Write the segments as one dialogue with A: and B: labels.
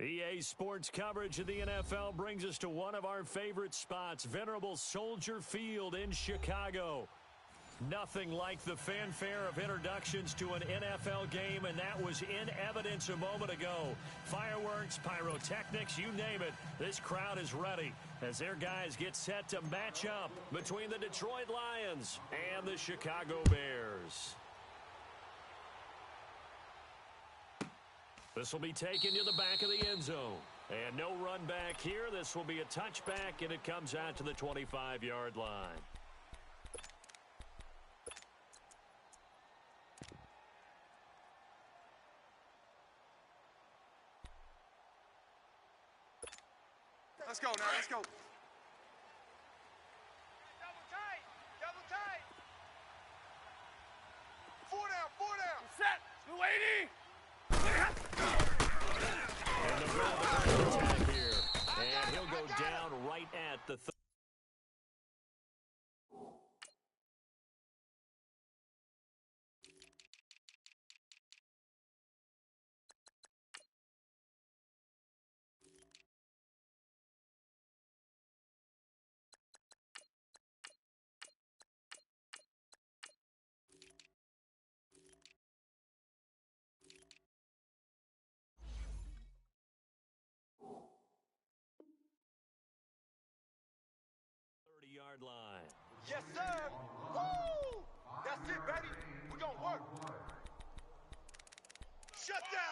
A: EA Sports coverage of the NFL brings us to one of our favorite spots, venerable Soldier Field in Chicago. Nothing like the fanfare of introductions to an NFL game, and that was in evidence a moment ago. Fireworks, pyrotechnics, you name it. This crowd is ready as their guys get set to match up between the Detroit Lions and the Chicago Bears. This will be taken to the back of the end zone. And no run back here. This will be a touchback, and it comes out to the 25-yard line.
B: Let's go now, let's go.
C: Double tight, double tight.
B: Four down.
C: Set, 280.
A: And the attack here. And he'll go down right at the 30-yard line.
B: Yes, sir. Woo! That's it, baby. We're going to work. Shut down.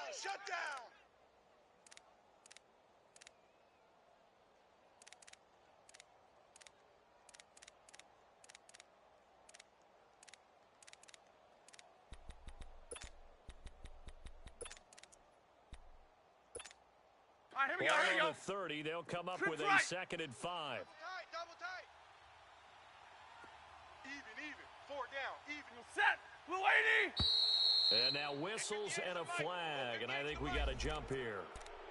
C: All right, here we go.
A: On the 30, they'll come up with a 2nd and 5.
B: Double tight. Even. 4 down, even.
C: Set, 280.
A: And now whistles and a flag, and I think we got a jump here.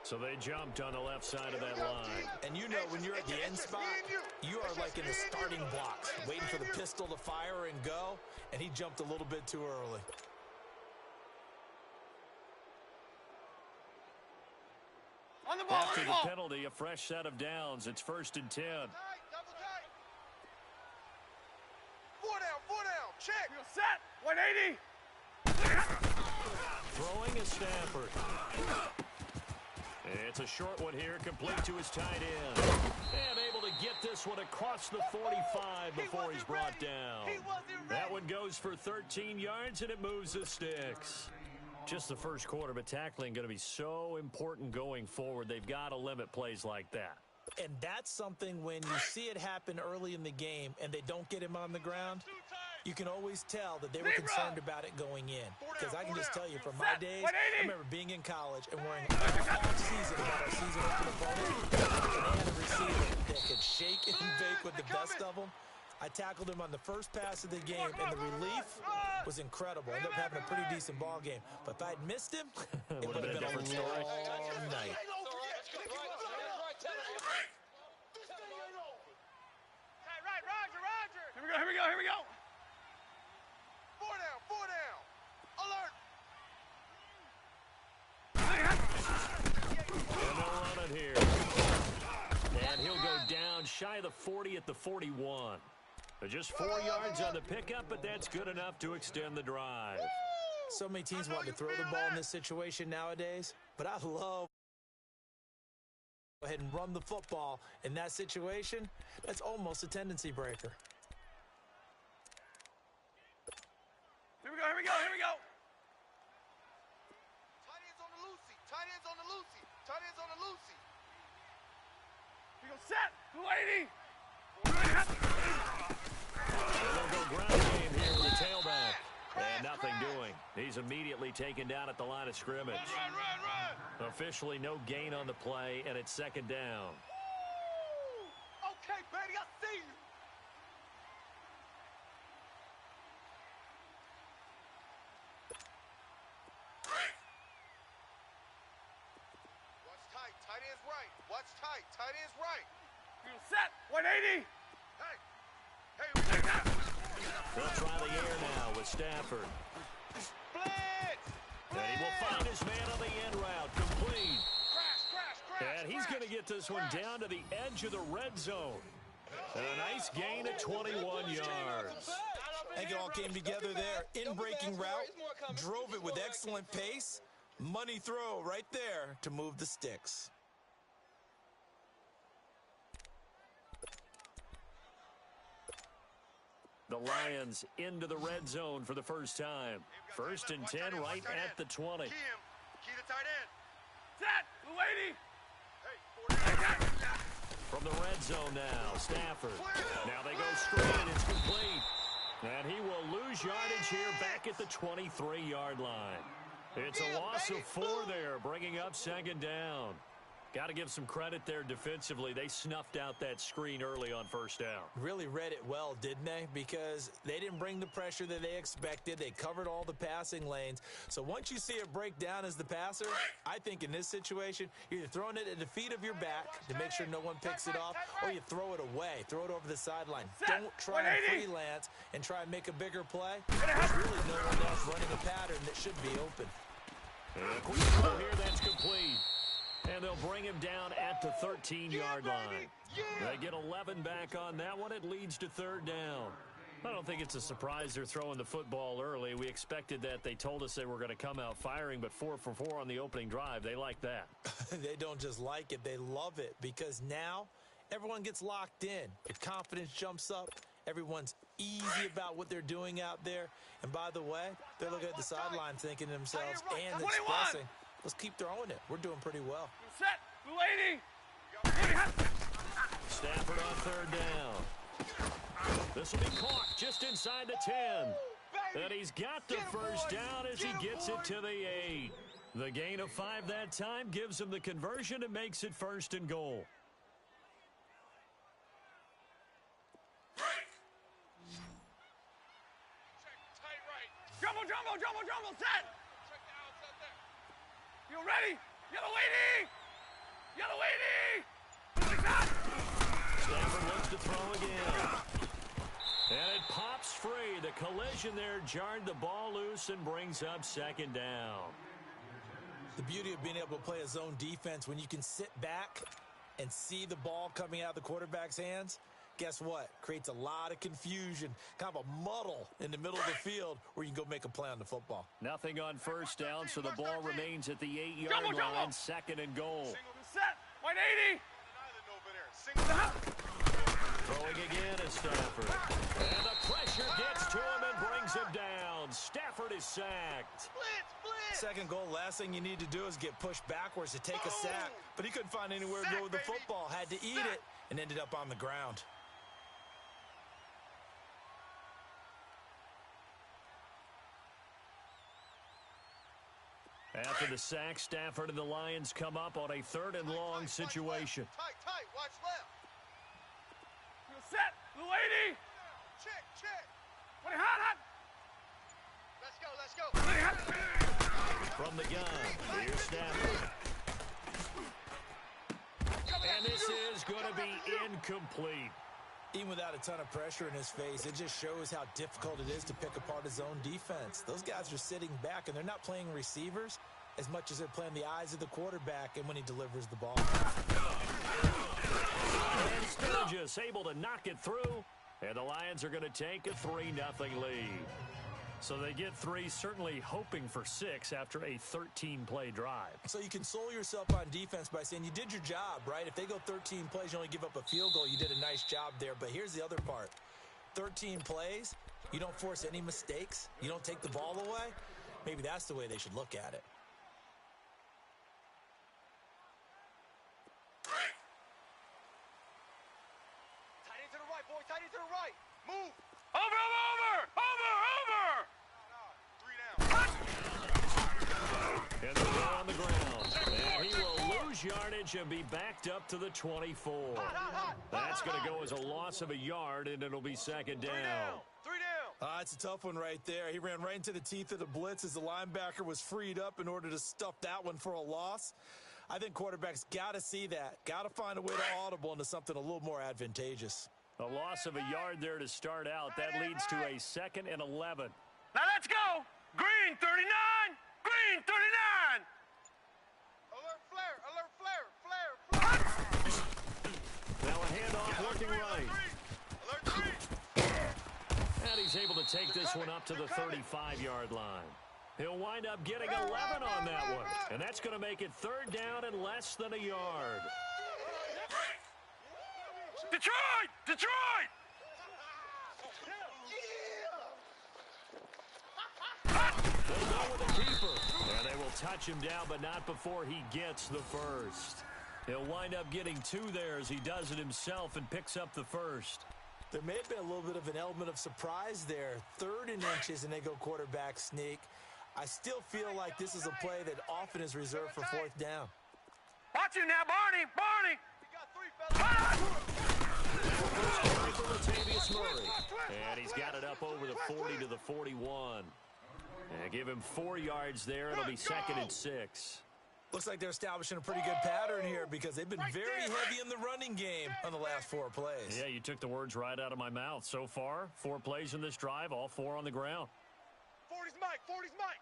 A: So they jumped on the left side of that line.
D: And you know when you're at the end spot, you are like in the starting blocks, waiting for the pistol to fire and go, and he jumped a little bit too early.
C: On the ball,
A: After the penalty, a fresh set of downs. It's 1st and 10.
B: Double tight. 4 down. Check.
C: Set, 180.
A: Throwing is Stafford. It's a short one here, complete to his tight end. And able to get this one across the 45 before he's brought down. That one goes for 13 yards, and it moves the sticks. Just the first quarter, but tackling going to be so important going forward. They've got to limit plays like that.
D: And that's something when you see it happen early in the game and they don't get him on the ground, you can always tell that they were concerned about it going in. Because I can just tell you from my days, I remember being in college and worrying all season about our season opening opponent. And they had a receiver that could shake and bake with the best of them. I tackled him on the first pass of the game, and the relief was incredible. Ended up having a pretty decent ball game. But if I'd missed him, it would have been a long night.
C: Right, Roger. Here we go.
B: 4 down. Alert.
A: And they'll run it here. And he'll go down shy of the 40 at the 41. Just 4 yards on the pickup, but that's good enough to extend the drive.
D: So many teams want to throw the ball in this situation nowadays, but I love go ahead and run the football in that situation. That's almost a tendency breaker.
C: Here we go.
B: Tight ends on the loosey.
C: We go set, 280.
A: They'll go ground game here with the tailback. And nothing doing. He's immediately taken down at the line of scrimmage.
C: Run.
A: Officially no gain on the play, and it's 2nd down.
B: Okay, baby, I see you. Watch tight. Tight end's right.
C: We go set, 180.
B: Hey, we take that.
A: They'll try the air now with Stafford.
B: Blitz!
A: And he will find his man on the end route. Complete.
B: Crash,
A: And he's going to get this one down to the edge of the red zone. And a nice gain of 21 yards.
D: I think it all came together there. In-breaking route, drove it with excellent pace. Money throw right there to move the sticks.
A: The Lions into the red zone for the first time. 1st and 10 right at the 20.
B: Key the tight end.
C: Set, lady.
A: From the red zone now, Stafford. Now they go straight, and it's complete. And he will lose yardage here back at the 23-yard line. It's a loss of 4 there, bringing up 2nd down. Got to give some credit there defensively. They snuffed out that screen early on 1st down.
D: Really read it well, didn't they? Because they didn't bring the pressure that they expected. They covered all the passing lanes. So once you see it break down as the passer, I think in this situation, you're either throwing it at the feet of your back to make sure no one picks it off, or you throw it away. Throw it over the sideline. Don't try and freelance and try and make a bigger play. There's really no one else running a pattern that should be open.
A: Quick throw here, that's complete. And they'll bring him down at the 13-yard line. They get 11 back on that one. It leads to 3rd down. I don't think it's a surprise they're throwing the football early. We expected that. They told us they were going to come out firing, but 4 for 4 on the opening drive. They like that.
D: They don't just like it. They love it because now everyone gets locked in. If confidence jumps up, everyone's easy about what they're doing out there. And by the way, they're looking at the sideline thinking to themselves and expressing, let's keep throwing it. We're doing pretty well.
C: Set, lady.
A: Stafford on 3rd down. This will be caught just inside the 10. And he's got the 1st down as he gets it to the 8. The gain of 5 that time gives him the conversion and makes it 1st and goal.
C: Jumbo, set! Check the outside there. You ready? Yellow lady!
A: Stafford looks to throw again. And it pops free. The collision there jarred the ball loose and brings up 2nd down.
D: The beauty of being able to play a zone defense when you can sit back and see the ball coming out of the quarterback's hands, guess what? Creates a lot of confusion, kind of a muddle in the middle of the field where you can go make a play on the football.
A: Nothing on 1st down, so the ball remains at the 8-yard line, 2nd and goal.
C: Set, 180.
A: Throwing again is Stafford. And the pressure gets to him and brings him down. Stafford is sacked.
B: Blitz.
D: 2nd goal, last thing you need to do is get pushed backwards to take a sack. But he couldn't find anywhere to go with the football. Had to eat it and ended up on the ground.
A: After the sack, Stafford and the Lions come up on a 3rd and long situation.
B: Tight, watch left.
C: Set, lady.
B: Check.
C: What hot.
B: Let's go.
A: From the gun, here's Stafford. And this is going to be incomplete.
D: Even without a ton of pressure in his face, it just shows how difficult it is to pick apart his own defense. Those guys are sitting back, and they're not playing receivers as much as they're playing the eyes of the quarterback and when he delivers the ball.
A: And Sturgis able to knock it through, and the Lions are going to take a 3-0 lead. So they get 3, certainly hoping for 6 after a 13-play drive.
D: So you console yourself on defense by saying you did your job, right? If they go 13 plays, you only give up a field goal, you did a nice job there. But here's the other part. 13 plays, you don't force any mistakes, you don't take the ball away. Maybe that's the way they should look at it.
B: Tight end to the right, boy. Tight end to the right. Move.
C: Over.
B: 3 down.
A: And they're on the ground. And he will lose yardage and be backed up to the 24. That's going to go as a loss of a yard, and it'll be 2nd down.
B: 3 down.
D: It's a tough one right there. He ran right into the teeth of the blitz as the linebacker was freed up in order to stuff that one for a loss. I think quarterbacks got to see that. Got to find a way to audible into something a little more advantageous.
A: A loss of a yard there to start out. That leads to a 2nd and 11.
C: Now let's go. Green 39. Green 39.
B: Alert flare.
A: able to take this one up to the 35-yard line. He'll wind up getting 11 on that one, and that's going to make it third down and less than a yard.
C: Detroit! Detroit!
A: They'll go with a keeper. And they will touch him down, but not before he gets the first. He'll wind up getting 2 there as he does it himself and picks up the first.
D: There may have been a little bit of an element of surprise there. 3rd and inches, and they go quarterback sneak. I still feel like this is a play that often is reserved for 4th down.
C: Watch you now, Barney! Barney!
A: Latavius Murray. And he's got it up over the 40 to the 41. And give him 4 yards there. It'll be 2nd and 6.
D: Looks like they're establishing a pretty good pattern here because they've been very heavy in the running game on the last 4 plays.
A: Yeah, you took the words right out of my mouth. So far, 4 plays in this drive, all 4 on the ground.
B: 40's Mike, 40's Mike.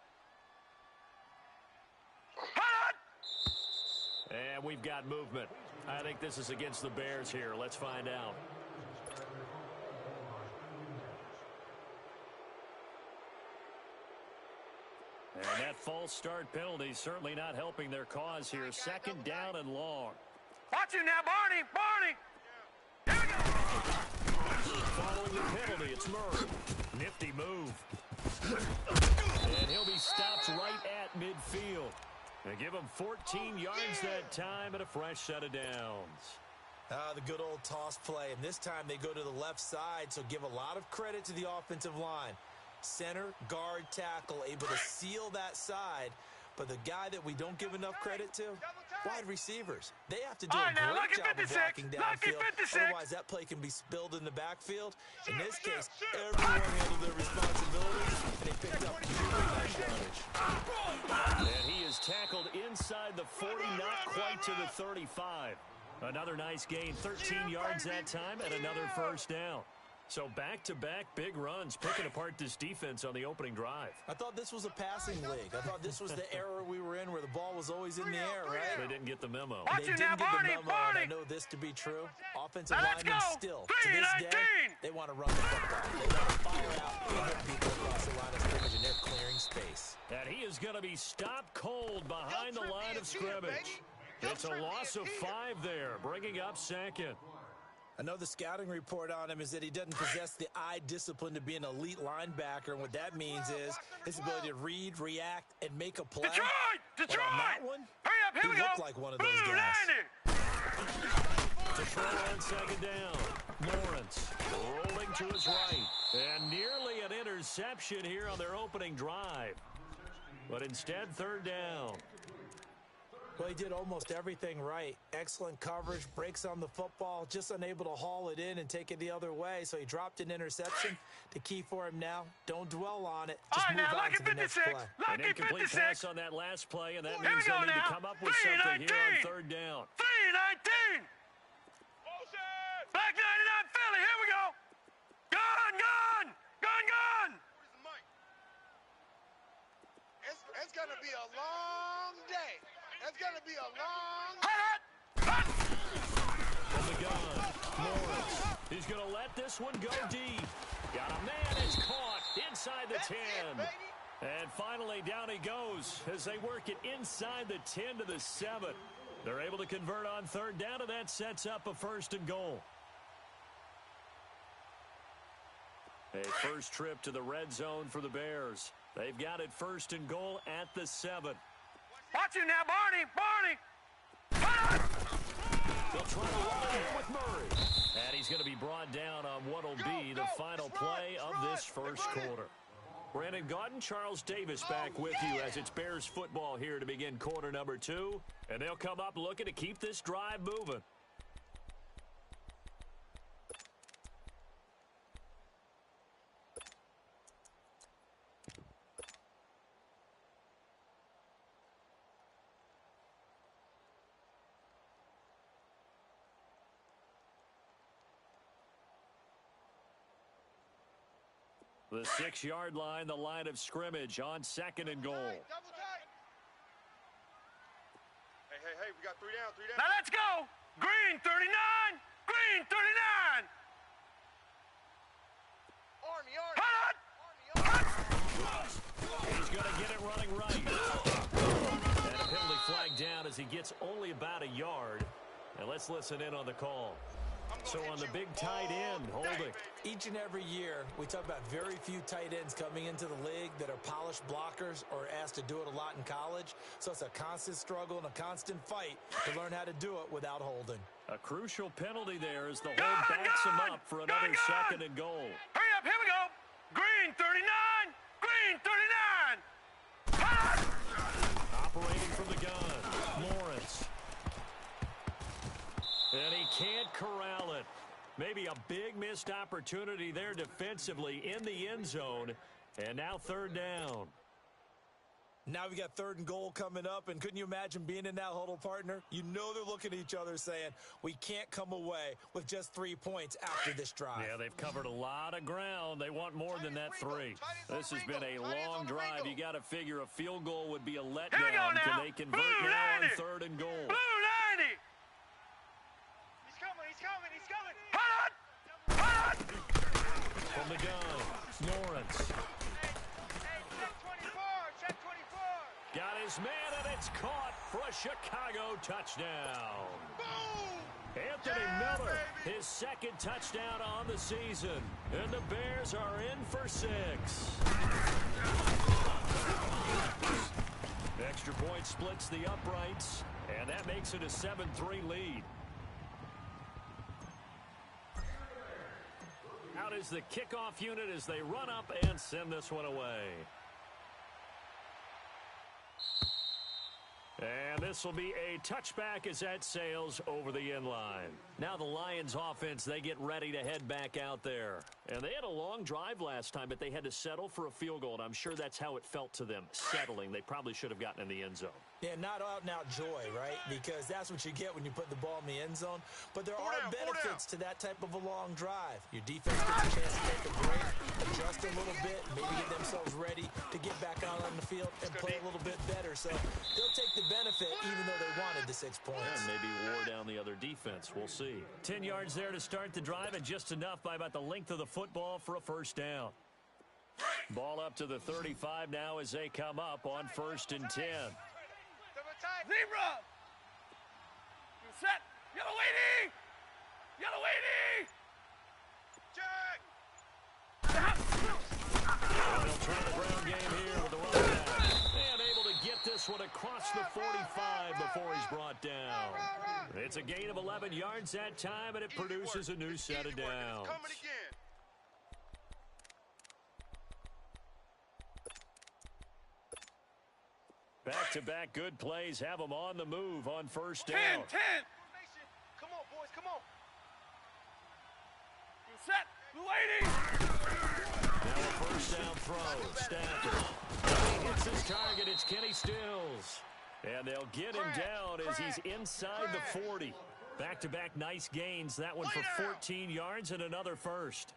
A: And we've got movement. I think this is against the Bears here. Let's find out. And that false start penalty certainly not helping their cause here. 2nd down and long.
C: Watch you now, Barney! Barney! Here we go!
A: Following the penalty, it's Murray. Nifty move. And he'll be stopped right at midfield. They give him 14 yards that time and a fresh set of downs.
D: The good old toss play, and this time they go to the left side, so give a lot of credit to the offensive line. Center, guard, tackle, able to seal that side, but the guy that we don't give enough credit to, wide receivers. They have to do a great job of blocking downfield, otherwise that play can be spilled in the backfield. In this case, everyone handled their responsibilities, and they picked up really nice yardage.
A: And he is tackled inside the 40, not quite to the 35. Another nice gain, 13 yards that time, and another first down. So back-to-back big runs, picking apart this defense on the opening drive.
D: I thought this was a passing league. I thought this was the era we were in where the ball was always in the air, right?
A: They didn't get the memo.
D: They didn't get the memo, and I know this to be true. Offensive linemen still, to this day, they want to run the football. They want to fire out and hit people across the line of scrimmage, and they're clearing space.
A: And he is going to be stopped cold behind the line of scrimmage. It's a loss of 5 there, bringing up 2nd.
D: I know the scouting report on him is that he doesn't possess the eye discipline to be an elite linebacker, and what that means is his ability to read, react, and make a play.
C: Detroit! Detroit!
D: But on that one,
C: hurry up, here we go!
D: He looked like one of those guys.
A: To throw on 2nd down. Lawrence rolling to his right. And nearly an interception here on their opening drive. But instead, 3rd down.
D: Well, he did almost everything right. Excellent coverage, breaks on the football, just unable to haul it in and take it the other way. So he dropped an interception. The key for him now, don't dwell on it. Just move on to the next play.
A: An incomplete pass on that last play, and that means they'll need to come up with something here on 3rd down.
C: 3-19! Back 99 Philly, here we go! Gone, gone! Gone, gone!
B: It's going to be a long day. It's going to be a long...
A: From the gun, Lawrence. He's going to let this one go deep. Got a man, it's caught inside the 10. And finally, down he goes as they work it inside the 10 to the 7. They're able to convert on 3rd down, and that sets up a 1st and goal. A first trip to the red zone for the Bears. They've got it 1st and goal at the 7.
C: Watch you now, Barney! Barney!
A: They'll try to run it here with Murray. And he's going to be brought down on what will be the final play of this first quarter. Brandon Gaudin, Charles Davis back with you as it's Bears football here to begin quarter number 2. And they'll come up looking to keep this drive moving. The 6-yard line, the line of scrimmage on 2nd and goal.
B: Hey, we got 3 down, 3 down.
C: Now let's go! Green 39! Green 39!
B: Army.
C: Hot!
A: as he gets only about a yard. And let's listen in on the call. So on the big tight end, holding.
D: Each and every year, we talk about very few tight ends coming into the league that are polished blockers or asked to do it a lot in college. So it's a constant struggle and a constant fight to learn how to do it without holding.
A: A crucial penalty there as the hold backs him up for another second and goal.
C: Hurry up, here we go. Green 39, green 39.
A: Operating from the gun, Lawrence. And he can't corral it. Maybe a big missed opportunity there defensively in the end zone. And now third down.
D: Now we got third and goal coming up, and couldn't you imagine being in that huddle, partner? You know they're looking at each other saying, we can't come away with just 3 points after this drive.
A: Yeah, they've covered a lot of ground. They want more than that 3. This has been a long drive. You got to figure a field goal would be a letdown. Can they convert now on third and goal?
C: Blue 90.
B: He's coming.
C: Hot!
A: From the gun, Lawrence.
B: Check 24.
A: Got his man, and it's caught for a Chicago touchdown.
B: Boom!
A: Anthony Miller, his second touchdown on the season. And the Bears are in for 6. Extra point splits the uprights, and that makes it a 7-3 lead. Out is the kickoff unit as they run up and send this one away. And this will be a touchback as that sails over the end line. Now the Lions offense, they get ready to head back out there. And they had a long drive last time, but they had to settle for a field goal. And I'm sure that's how it felt to them, settling. They probably should have gotten in the end zone.
D: Yeah, not out and out joy, right? Because that's what you get when you put the ball in the end zone. But there are benefits to that type of a long drive. Your defense gets a chance to take a break, adjust a little bit, maybe get themselves ready to get back out on the field and play a little bit better. So they'll take the benefit even though they wanted the 6 points.
A: And maybe wore down the other defense. We'll see. 10 yards there to start the drive, and just enough by about the length of the football for a first down. Ball up to the 35 now as they come up on 1st and 10.
C: Zebra. You set. Yellow lady. Yellow lady.
A: They'll try the ground game here with the run down. And able to get this one across the 45 before he's brought down. It's a gain of 11 yards that time, and it produces a new set of downs. Back-to-back good plays have them on the move on first down.
C: 10.
B: Come on, boys, come on.
C: You set. Lady.
A: Now a first down throw. Stafford. He hits his target. It's Kenny Stills. And they'll get him down as he's inside the 40. Back-to-back nice gains. That one for 14 yards and another first.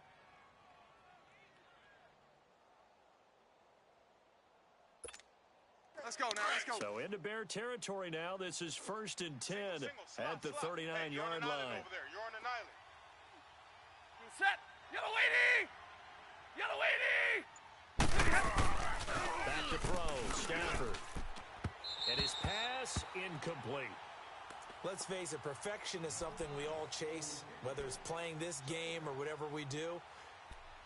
B: Let's go now, let's go.
A: So into Bear territory now. This is 1st and 10 at the 39-yard line.
B: You're on an island.
C: You set. Yellow lady. Yellow lady.
A: Back to throw. Stafford. And his pass incomplete.
D: Let's face it, perfection is something we all chase, whether it's playing this game or whatever we do.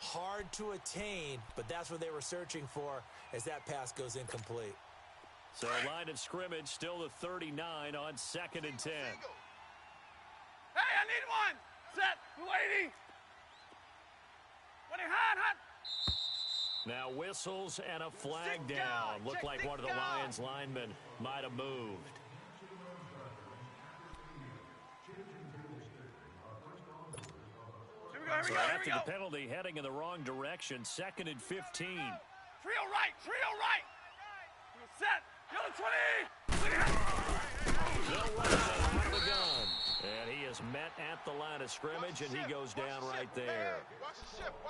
D: Hard to attain, but that's what they were searching for as that pass goes incomplete.
A: So line of scrimmage still the 39 on 2nd and 10.
C: Hey, I need one. Set. Lady. Running hot.
A: Now whistles and a flag down. Looked like one of the Lions linemen might have moved. So after the penalty, heading in the wrong direction, 2nd and 15.
C: Trio right. You set. Yellow 20.
A: Bill Russell out of the gun. And he is met at the line of scrimmage, and he goes down right there.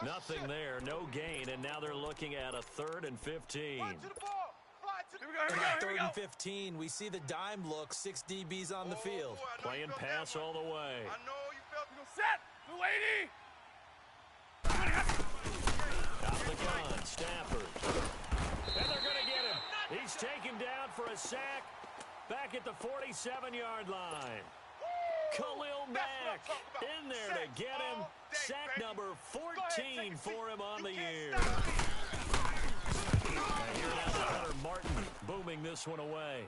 A: Nothing there, no gain, and now they're looking at a 3rd and 15.
C: Here we
D: And on 3rd and 15, we see the dime look, 6 DBs on the field.
A: Playing pass all the way.
B: I know you felt
C: You set. Lady.
A: Out of the gun, Stafford. And they're going to get him. He's taken down for a sack. Back at the 47-yard line. Khalil Mack in there to get him. Sack number 14 for him on the year. And here now Hunter Martin booming this one away.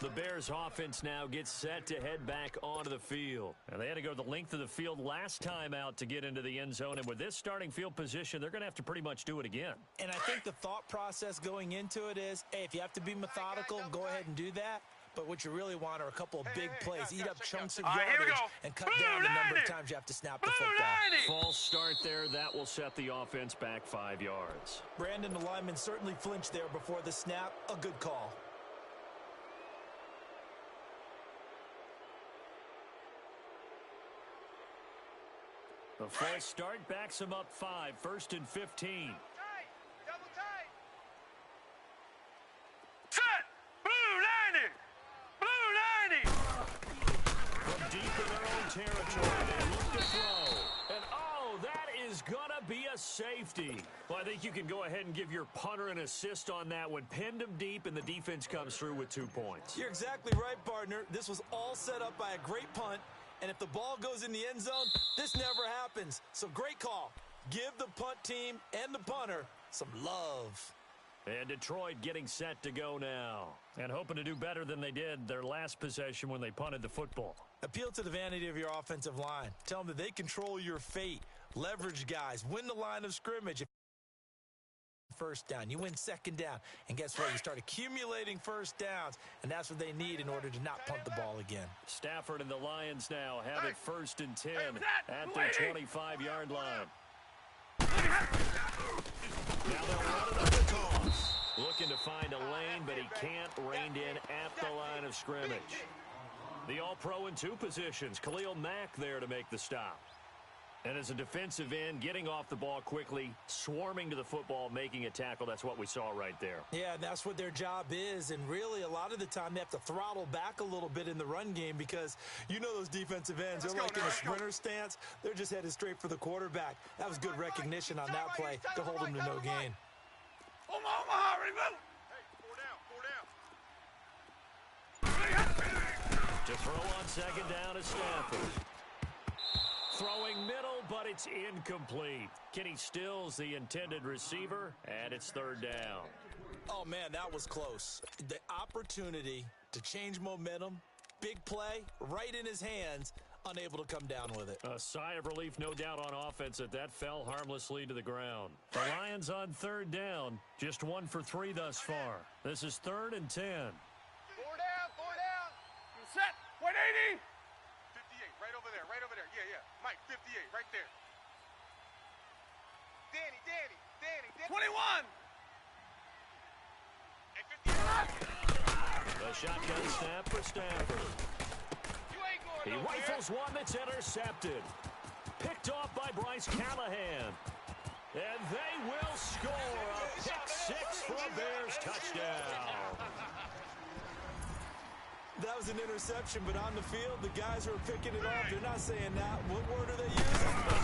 A: The Bears offense now gets set to head back onto the field. And they had to go the length of the field last time out to get into the end zone. And with this starting field position, they're going to have to pretty much do it again.
D: And I think the thought process going into it is, hey, if you have to be methodical, go ahead and do that. But what you really want are a couple of big plays. Eat up chunks of yardage and cut down the number of times you have to snap the football.
A: False start there. That will set the offense back 5 yards.
D: Brandon, the lineman, certainly flinched there before the snap. A good call.
A: The false start backs him up 5, 1st and 15.
C: Double tight. Set. Blue 90. Blue 90.
A: From deep in their own territory, they look to throw. And, oh, that is going to be a safety. Well, I think you can go ahead and give your punter an assist on that one. Pinned him deep, and the defense comes through with 2 points.
D: You're exactly right, partner. This was all set up by a great punt. And if the ball goes in the end zone, this never happens. So great call. Give the punt team and the punter some love.
A: And Detroit getting set to go now. And hoping to do better than they did their last possession when they punted the football.
D: Appeal to the vanity of your offensive line. Tell them that they control your fate. Leverage guys. Win the line of scrimmage. First down. You win second down. And guess what? You start accumulating first downs. And that's what they need in order to not punt the ball again.
A: Stafford and the Lions now have it 1st and 10 at their 25-yard line. Now they'll run it up the toss. Looking to find a lane, but he can't rein in at the line of scrimmage. The All-Pro in 2 positions. Khalil Mack there to make the stop. And as a defensive end, getting off the ball quickly, swarming to the football, making a tackle, that's what we saw right there.
D: Yeah, that's what their job is. And really, a lot of the time, they have to throttle back a little bit in the run game because you know those defensive ends, they're like in a sprinter stance. They're just headed straight for the quarterback. That was good recognition on that play to hold them to no gain.
C: Omaha, remove.
A: To throw on second down is Stafford. Throwing middle, but it's incomplete. Kenny Stills, the intended receiver, and it's 3rd down.
D: Oh, man, that was close. The opportunity to change momentum, big play, right in his hands, unable to come down with it.
A: A sigh of relief, no doubt, on offense that fell harmlessly to the ground. The Lions on 3rd down, just 1 for 3 thus far. This is 3rd and 10.
C: 4 down. Set. 180. 58, right over there. Yeah. Mike, 58, right there. Danny. 21.
A: The shotgun snap for Stafford. He rifles one that's intercepted. Picked off by Bryce Callahan. And they will score a pick-6 for a Bears touchdown.
D: That was an interception, but on the field, the guys who are picking it off, they're not saying that. What word are they using? That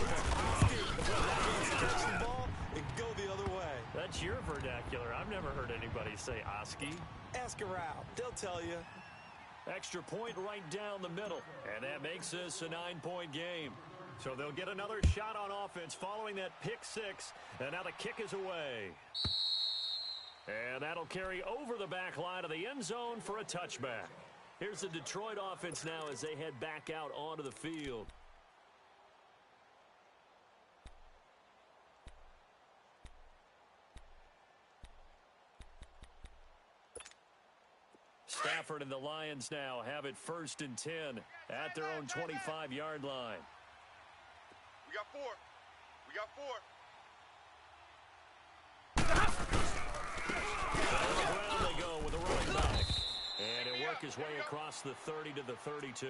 D: means catch the ball and go the other way.
A: That's your vernacular. I've never heard anybody say Oski.
D: Ask around. They'll tell you.
A: Extra point right down the middle. And that makes this a 9-point game. So they'll get another shot on offense following that pick-6. And now the kick is away. And that'll carry over the back line of the end zone for a touchback. Here's the Detroit offense now as they head back out onto the field. Stafford and the Lions now have it 1st and 10 at their own 25-yard line.
C: We got 4.
A: On the ground they go with a running back. And he'll work his way across the 30 to the 32.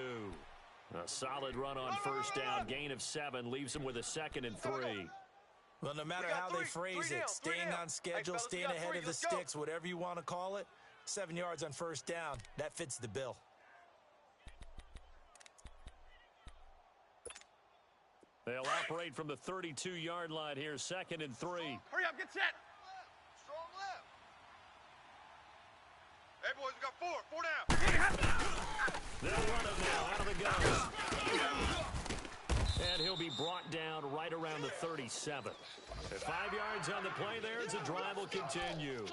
A: A solid run on 1st down. Gain of 7 leaves him with a 2nd and 3.
D: Well, no matter how they phrase it, staying on schedule, staying ahead of the sticks, whatever you want to call it, 7 yards on 1st down, that fits the bill.
A: They'll operate from the 32-yard line here, 2nd and 3.
C: Hurry up, get set.
B: Strong left.
C: Hey, boys, we got four. Four down.
A: They'll run it now out of the gun. And he'll be brought down right around the 37. At 5 yards on the play there, as the drive will continue.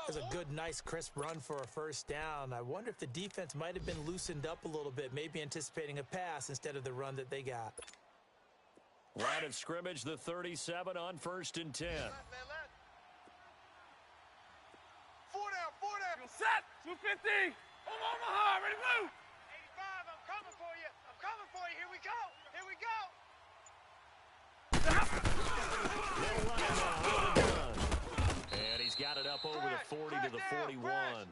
D: It's a good, nice, crisp run for a first down. I wonder if the defense might have been loosened up a little bit, maybe anticipating a pass instead of the run that they got.
A: Line of scrimmage, the 37 on 1st and 10.
B: Four down, four down.
C: Set. 250. Omaha, ready to move.
B: 85, I'm coming for you. I'm coming for you. Here we go. Here we go.
A: They'll run it now out of the gun. And he's got it up over the 40 to the 41.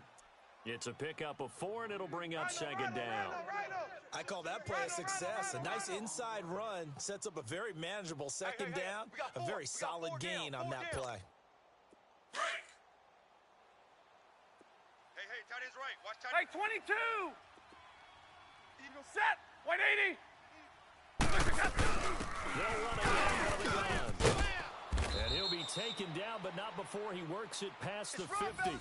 A: It's a pickup of 4, and it'll bring up second down.
D: I call that play a success. A nice inside run sets up a very manageable second down, a very solid gain on that play.
C: Hey, tight end's right. Watch tight end. Hey, 22. Eagle set. 180.
A: They'll run it out of the gun. And he'll be taken down, but not before he works it past the 50.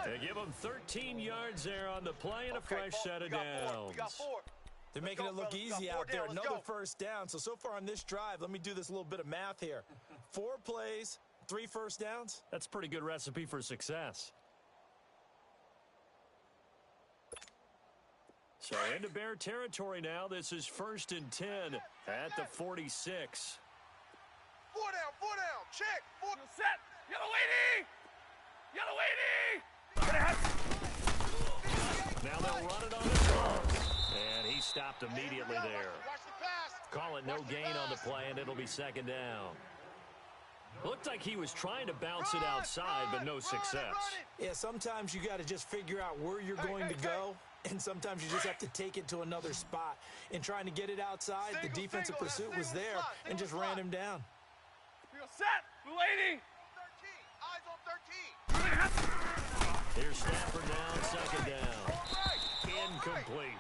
A: They give him 13 yards there on the play and a fresh set of downs.
D: They're making it look easy out there. Another first down. So far on this drive, let me do this little bit of math here. 4 plays, 3 first downs.
A: That's a pretty good recipe for success. So into Bear territory now. This is 1st and 10 at the 46.
B: Four down, check. Four.
C: Set. Yellow 80.
A: Now they'll run it on the cross. And he stopped immediately there.
B: Watch the pass.
A: Call it no gain on the play, and it'll be second down. Looked like he was trying to bounce it outside, but no success.
D: Yeah, sometimes you got to just figure out where you're going to go, and sometimes you just have to take it to another spot. In trying to get it outside, the defensive pursuit was there and just ran him down.
C: Set. Blue 80.
B: 13. Eyes on 13.
A: Here's Stafford down, second down. Incomplete.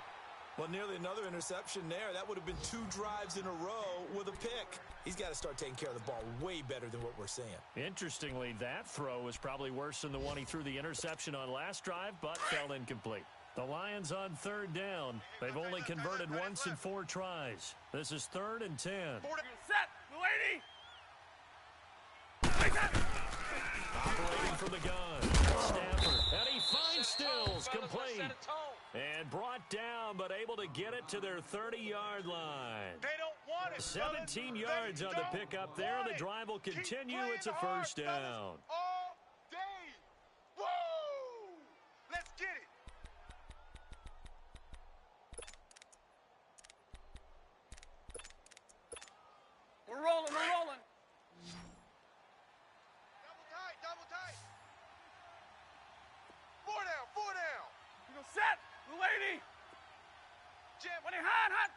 D: Well, nearly another interception there. That would have been 2 drives in a row with a pick. He's got to start taking care of the ball way better than what we're seeing.
A: Interestingly, that throw was probably worse than the one he threw the interception on last drive, but fell incomplete. The Lions on 3rd down. They've only converted once in 4 tries. This is 3rd and 10.
C: Set. Blue 80.
A: Operating from the gun. Stafford. And he finds Stills. Complete. And brought down, but able to get it to their 30-yard line.
B: They don't want it.
A: 17 yards on the pickup there. The drive will continue. It's a first down.
B: All day. Woo! Let's get it.
C: We're rolling.
B: Double tight. 4 down.
C: You set. Blue 80.
B: Jim,
C: When he hot.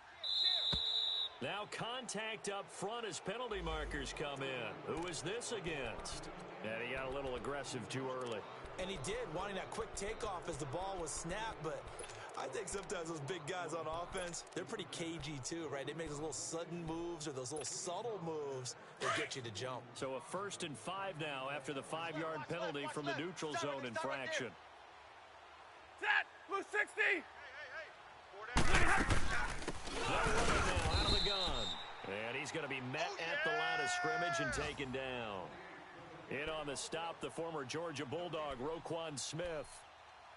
A: Now contact up front as penalty markers come in. Who is this against? And he got a little aggressive too early.
D: And he did, wanting that quick takeoff as the ball was snapped, but I think sometimes those big guys on offense, they're pretty cagey too, right? They make those little sudden moves or those little subtle moves that get you to jump.
A: So a 1st and 5 now after the 5-yard penalty from the neutral zone infraction.
C: Set. Blue 60.
A: Now out of the gun. And he's going to be met at the line of scrimmage and taken down. In on the stop, the former Georgia Bulldog, Roquan Smith.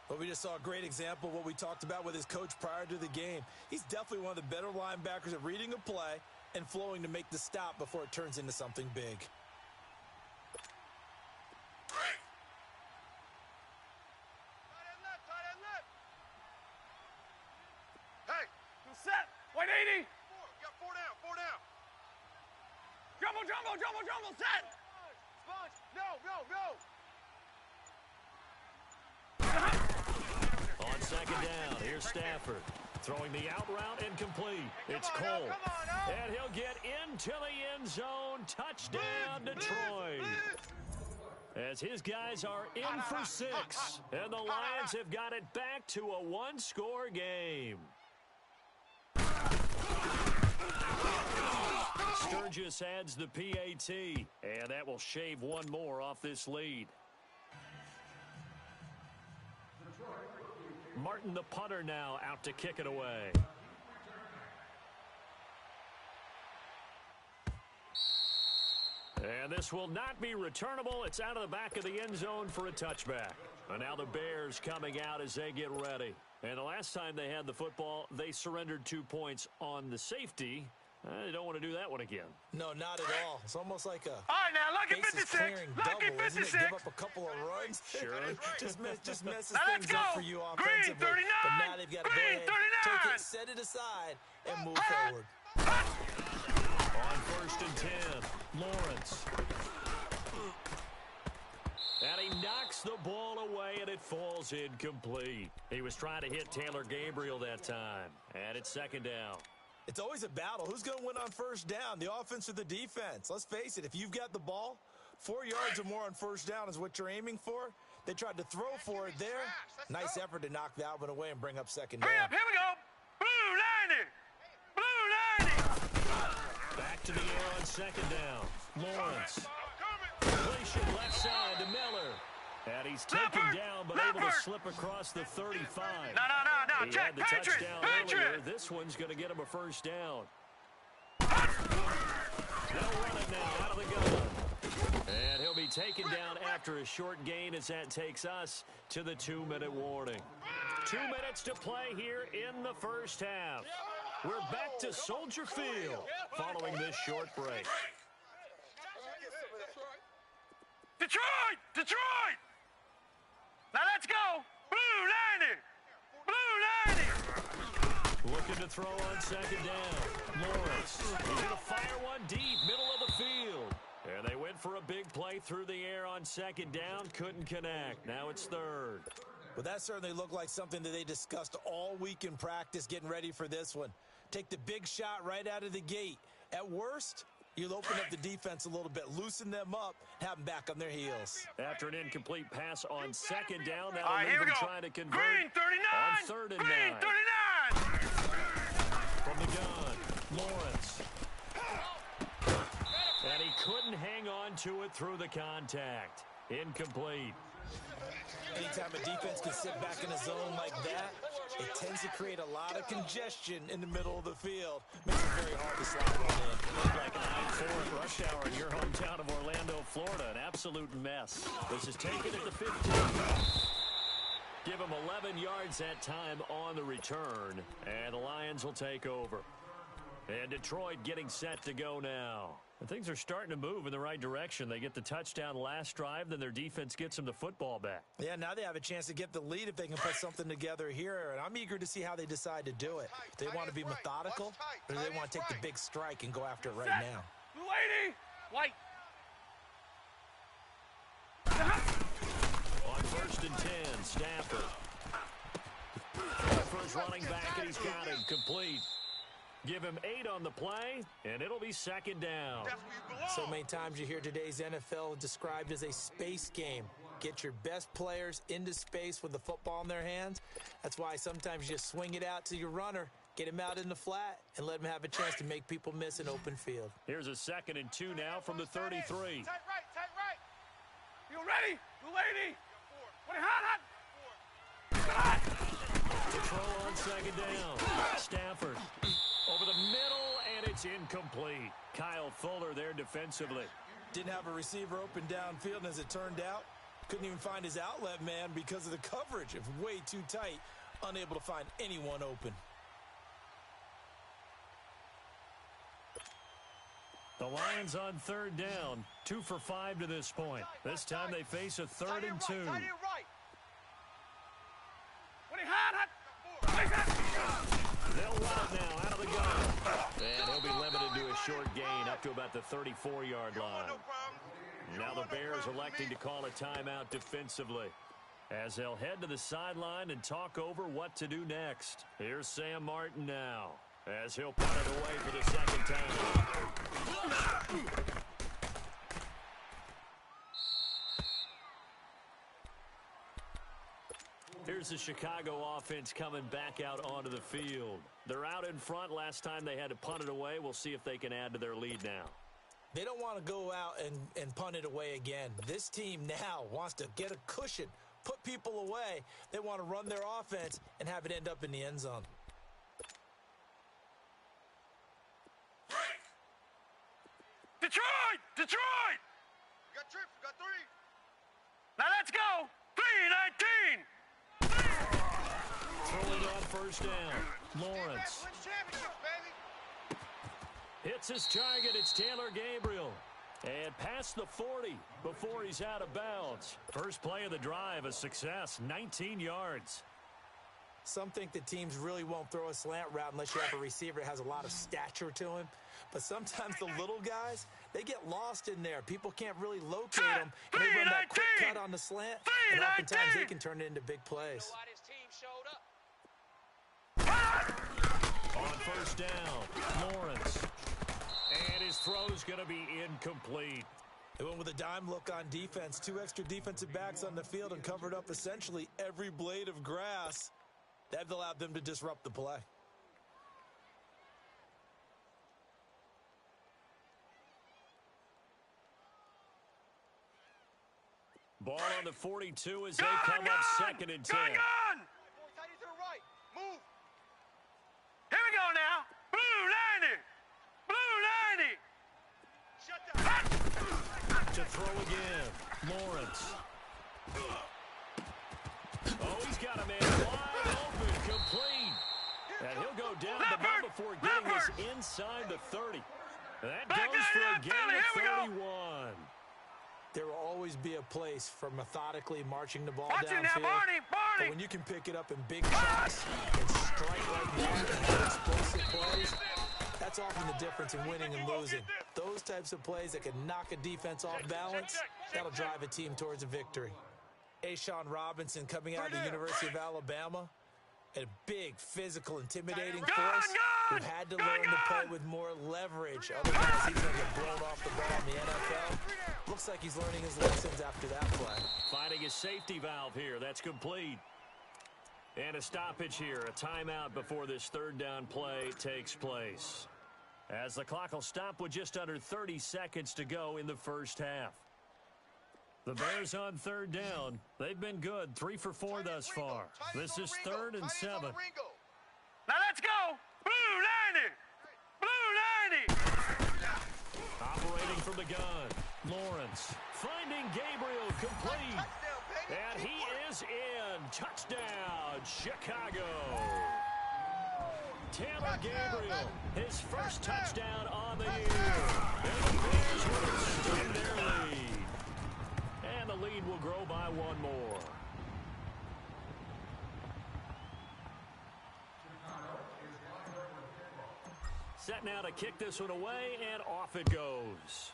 D: But we just saw a great example of what we talked about with his coach prior to the game. He's definitely one of the better linebackers at reading a play and flowing to make the stop before it turns into something big.
B: Hey.
C: Set. 180.
B: Got 4 down.
C: Jumbo. Set.
B: Sponge. No.
A: On second down, here's Stafford. Throwing the out route incomplete. It's Cole. And he'll get into the end zone. Touchdown, Detroit. As his guys are in for 6. And the Lions have got it back to a 1-score game. Sturgis adds the PAT. And that will shave one more off this lead. Martin, the punter, now out to kick it away. And this will not be returnable. It's out of the back of the end zone for a touchback. And now the Bears coming out as they get ready. And the last time they had the football, they surrendered 2 points on the safety. They don't want to do that one again.
D: No, not at all. It's almost like a
C: All right, now, lucky 56. Lucky 56.
D: Give up a couple of runs.
A: Sure.
D: just messes
C: now
D: things up for you offensively.
C: Green 39.
D: But now they've got to go ahead,
C: 39.
D: take it, set it aside, and move forward.
A: On 1st and 10, Lawrence. And he knocks the ball away, and it falls incomplete. He was trying to hit Taylor Gabriel that time. And it's 2nd down.
D: It's always a battle. Who's going to win on 1st down, the offense or the defense? Let's face it, if you've got the ball, 4 yards or more on 1st down is what you're aiming for. They tried to throw for it there. Nice effort to knock that one away and bring up 2nd down.
C: Hurry up, here we go. Blue 90. Blue 90.
A: Back to the air on 2nd down. Lawrence. Completion left side to Miller. And he's taken down, but able to slip across the 35.
C: No.
A: He
C: Check.
A: had the touchdown earlier. This one's going to get him a 1st down. They'll run it now out of the gun. And he'll be taken down after a short gain as that takes us to the 2-minute warning. 2 minutes to play here in the 1st half. We're back to Soldier Field following this short break.
C: Detroit! Now let's go! Blue 90! Blue 90!
A: Looking to throw on 2nd down. Lawrence. He's going to fire one deep, middle of the field. And they went for a big play through the air on 2nd down. Couldn't connect. Now it's 3rd.
D: Well, that certainly looked like something that they discussed all week in practice, getting ready for this one. Take the big shot right out of the gate. At worst, you'll open up the defense a little bit, loosen them up, have them back on their heels.
A: After an incomplete pass on 2nd down, that'll
C: All right,
A: leave
C: here we
A: them
C: go.
A: trying to convert
C: Green 39!
A: on 3rd and 9.
C: Green 39!
A: From the gun, Lawrence. And he couldn't hang on to it through the contact. Incomplete.
D: Anytime a defense can sit back in a zone like that, it tends to create a lot of congestion in the middle of the field. Makes it very hard to slide one in.
A: Looked like an I-4 rush hour in your hometown of Orlando, Florida. An absolute mess. This is taken at the 15. Give him 11 yards that time on the return, and the Lions will take over. And Detroit getting set to go now. And things are starting to move in the right direction. They get the touchdown last drive, then their defense gets them the football back.
D: Yeah, now they have a chance to get the lead if they can put something together here. And I'm eager to see how they decide to do it. Do they want to be methodical, or do they want to take the big strike and go after it right now?
C: Lady! White!
A: On 1st and 10, Stafford. First running back, and he's got him complete. Give him 8 on the play, and it'll be 2nd down.
D: So many times you hear today's NFL described as a space game. Get your best players into space with the football in their hands. That's why sometimes you just swing it out to your runner, get him out in the flat, and let him have a chance to make people miss an open field.
A: Here's a 2nd and 2 now from the 33.
C: Tight right! You ready? Lady! What hot!
A: To throw on 2nd down. Stafford over the middle, and it's incomplete. Kyle Fuller there defensively.
D: Didn't have a receiver open downfield, and as it turned out, couldn't even find his outlet man because of the coverage. It was way too tight, unable to find anyone open.
A: The Lions on 3rd down, 2 for 5 to this point. This time they face a 3rd and 2. They'll run it now out of the gun. And he'll be limited to a short gain up to about the 34-yard line. Now the Bears electing to call a timeout defensively as they'll head to the sideline and talk over what to do next. Here's Sam Martin now as he'll punt it away for the 2nd time. Here's the Chicago offense coming back out onto the field. They're out in front. Last time they had to punt it away. We'll see if they can add to their lead now.
D: They don't want to go out and punt it away again. This team now wants to get a cushion, put people away. They want to run their offense and have it end up in the end zone.
C: Detroit! Detroit!
B: We got trips. We got 3.
C: Now let's go! 3-19!
A: Throwing on first down. Lawrence
B: Wins championships, baby.
A: hits his target. It's Taylor Gabriel. And past the 40 before he's out of bounds. First play of the drive, a success, 19 yards.
D: Some think that teams really won't throw a slant route unless you have a receiver that has a lot of stature to him. But sometimes the little guys, they get lost in there. People can't really locate them. And they run that quick cut on the slant. And oftentimes they can turn it into big plays.
A: On first down, Lawrence. And his throw's going to be incomplete.
D: They went with a dime look on defense. 2 extra defensive backs on the field and covered up essentially every blade of grass. That allowed them to disrupt the play.
A: Ball on the 42 as they come up second and 10.
C: Going on!
B: Tighty to the right. Move.
C: Here we go now. Blue 90! Blue 90!
B: Shut down.
A: To throw again, Lawrence. Oh, he's got a man wide open, complete. And he'll go down the ball before getting this inside the 30. That goes for a gain of 31.
D: There will always be a place for methodically marching the ball
C: Watch it now,
D: downfield.
C: Barney!
D: But when you can pick it up in big chunks and strike like that and have explosive plays, that's often the difference in winning and losing. Those types of plays that can knock a defense off balance, that'll drive a team towards a victory. Ashawn Robinson coming out of the University of Alabama, a big, physical, intimidating force who had to learn to play with more leverage. Otherwise, he's going to get blown off the ball in the NFL. Looks like he's learning his lessons after that play.
A: Finding a safety valve here. That's complete. And a stoppage here. A timeout before this third down play takes place. As the clock will stop with just under 30 seconds to go in the first half. The Bears on third down. They've been good. 3 for 4 thus far. This is 3rd and 7.
C: Now let's go! Blue 90! Blue 90!
A: Operating from the gun. Lawrence finding Gabriel complete. And he is in. Touchdown, Chicago. Taylor Gabriel, his first touchdown on the year. And the Bears will extend their lead. And the lead will grow by 1 more. Set now to kick this one away, and off it goes.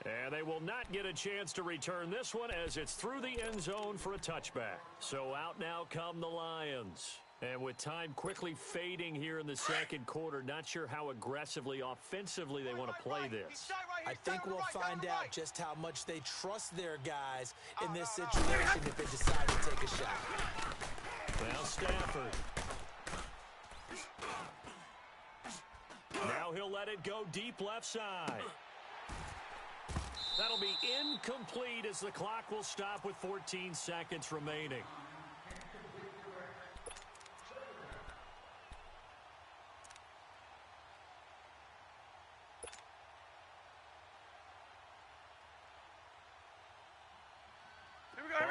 A: And they will not get a chance to return this one as it's through the end zone for a touchback. So out now come the Lions. And with time quickly fading here in the second quarter, not sure how aggressively, offensively they want to play this.
D: I think we'll find out just how much they trust their guys in this situation if they decide to take a shot.
A: Now Stafford. Now he'll let it go deep left side. That'll be incomplete as the clock will stop with 14 seconds remaining.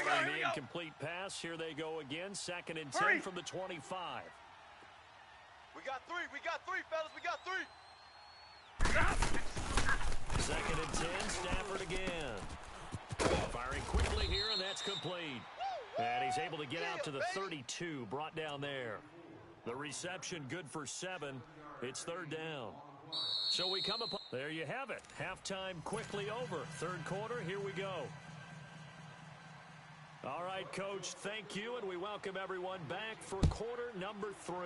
A: Following the incomplete pass, here they go again. 2nd and 10 from the 25.
B: We got 3. We got 3, fellas. We got 3.
A: 2nd and 10, Stafford again. Firing quickly here, and that's complete. And he's able to get out to the 32, brought down there. The reception good for 7. It's 3rd down. So we come upon, there you have it. Halftime quickly over. 3rd quarter, here we go. All right, Coach, thank you, and we welcome everyone back for quarter number 3.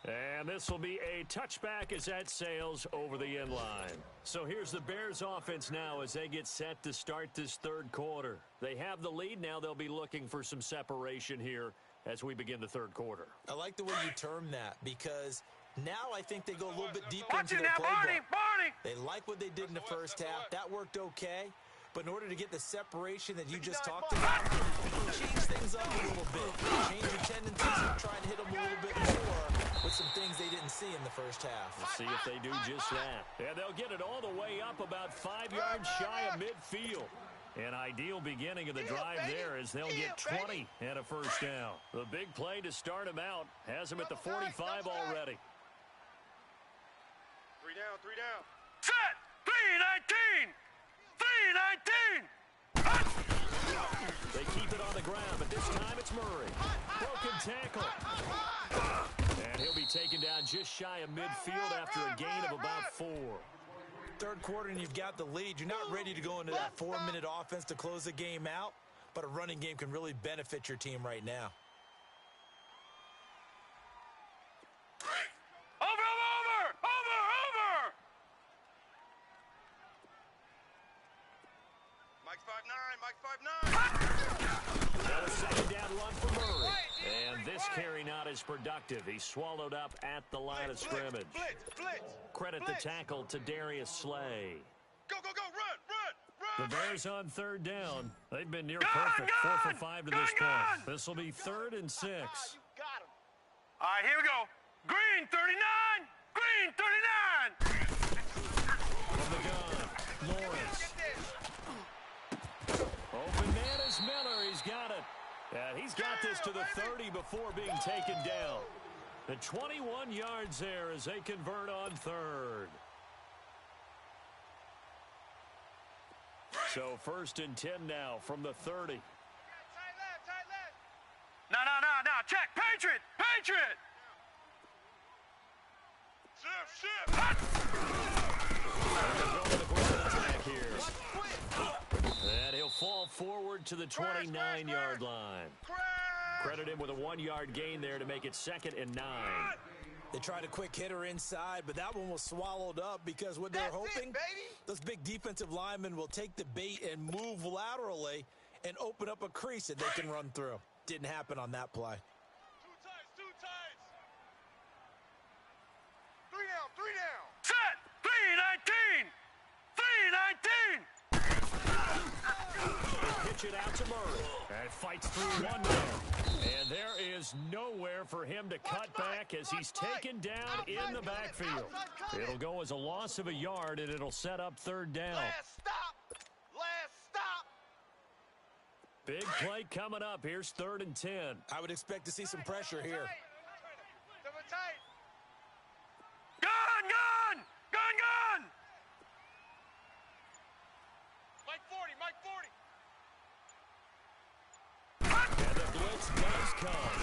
A: And this will be a touchback as that sails over the end line. So here's the Bears offense now as they get set to start this 3rd quarter. They have the lead. Now they'll be looking for some separation here as we begin the 3rd quarter.
D: I like the way you term that because Now I think they go a little bit deeper into their playbook. They like what they did in the first half. That worked okay. But in order to get the separation that you just talked about, change things up a little bit. Change your tendencies and try and hit them a little bit more with some things they didn't see in the first half.
A: We'll see if they do just that. And they'll get it all the way up about 5 yards shy of midfield. An ideal beginning of the drive there as they'll get 20 and a first down. The big play to start him out has him at the 45 already.
C: 3 down, 3 down.
E: Set! 3-19! 3-19!
A: They keep it on the ground, but this time it's Murray. Broken tackle. And he'll be taken down just shy of midfield after a gain of about 4.
D: Third quarter and you've got the lead. You're not ready to go into that 4-minute offense to close the game out, but a running game can really benefit your team right now.
E: Over!
C: Mike 5'9", Mike 5'9".
A: Now a second down run for Murray. And this carry not as productive. He's swallowed up at the line of scrimmage. Credit the tackle to Darius Slay.
C: Go, run!
A: The Bears on third down. They've been near perfect. 4 for 5 to this point. This will be 3rd and 6.
E: All right, here we go. Green 39! Green 39!
A: From the gun, Lawrence. Open man is Miller. He's got it. And he's got this to the 30 before being taken down. The 21 yards there as they convert on 3rd. So 1st and 10 now from the 30.
C: Tight left.
E: No. Check. Patriot!
C: Shift.
A: They're going to the ground attack here. And he'll fall forward to the 29-yard line. Credit him with a 1-yard gain there to make it 2nd and 9.
D: They tried a quick hitter inside, but that one was swallowed up because what they're hoping, those big defensive linemen will take the bait and move laterally and open up a crease that they can run through. Didn't happen on that play.
C: Two tights. 3 down.
E: Set! 3-19! 3-19!
A: They pitch it out to Murray. And fights through one man. And there is nowhere for him to cut back as he's taken down in the backfield. It'll go as a loss of a yard, and it'll set up 3rd down.
B: Last stop.
A: Big play coming up. Here's 3rd and 10.
D: I would expect to see some pressure here.
B: Double tight.
E: Gun!
B: Mike 40.
A: And the blitz does come.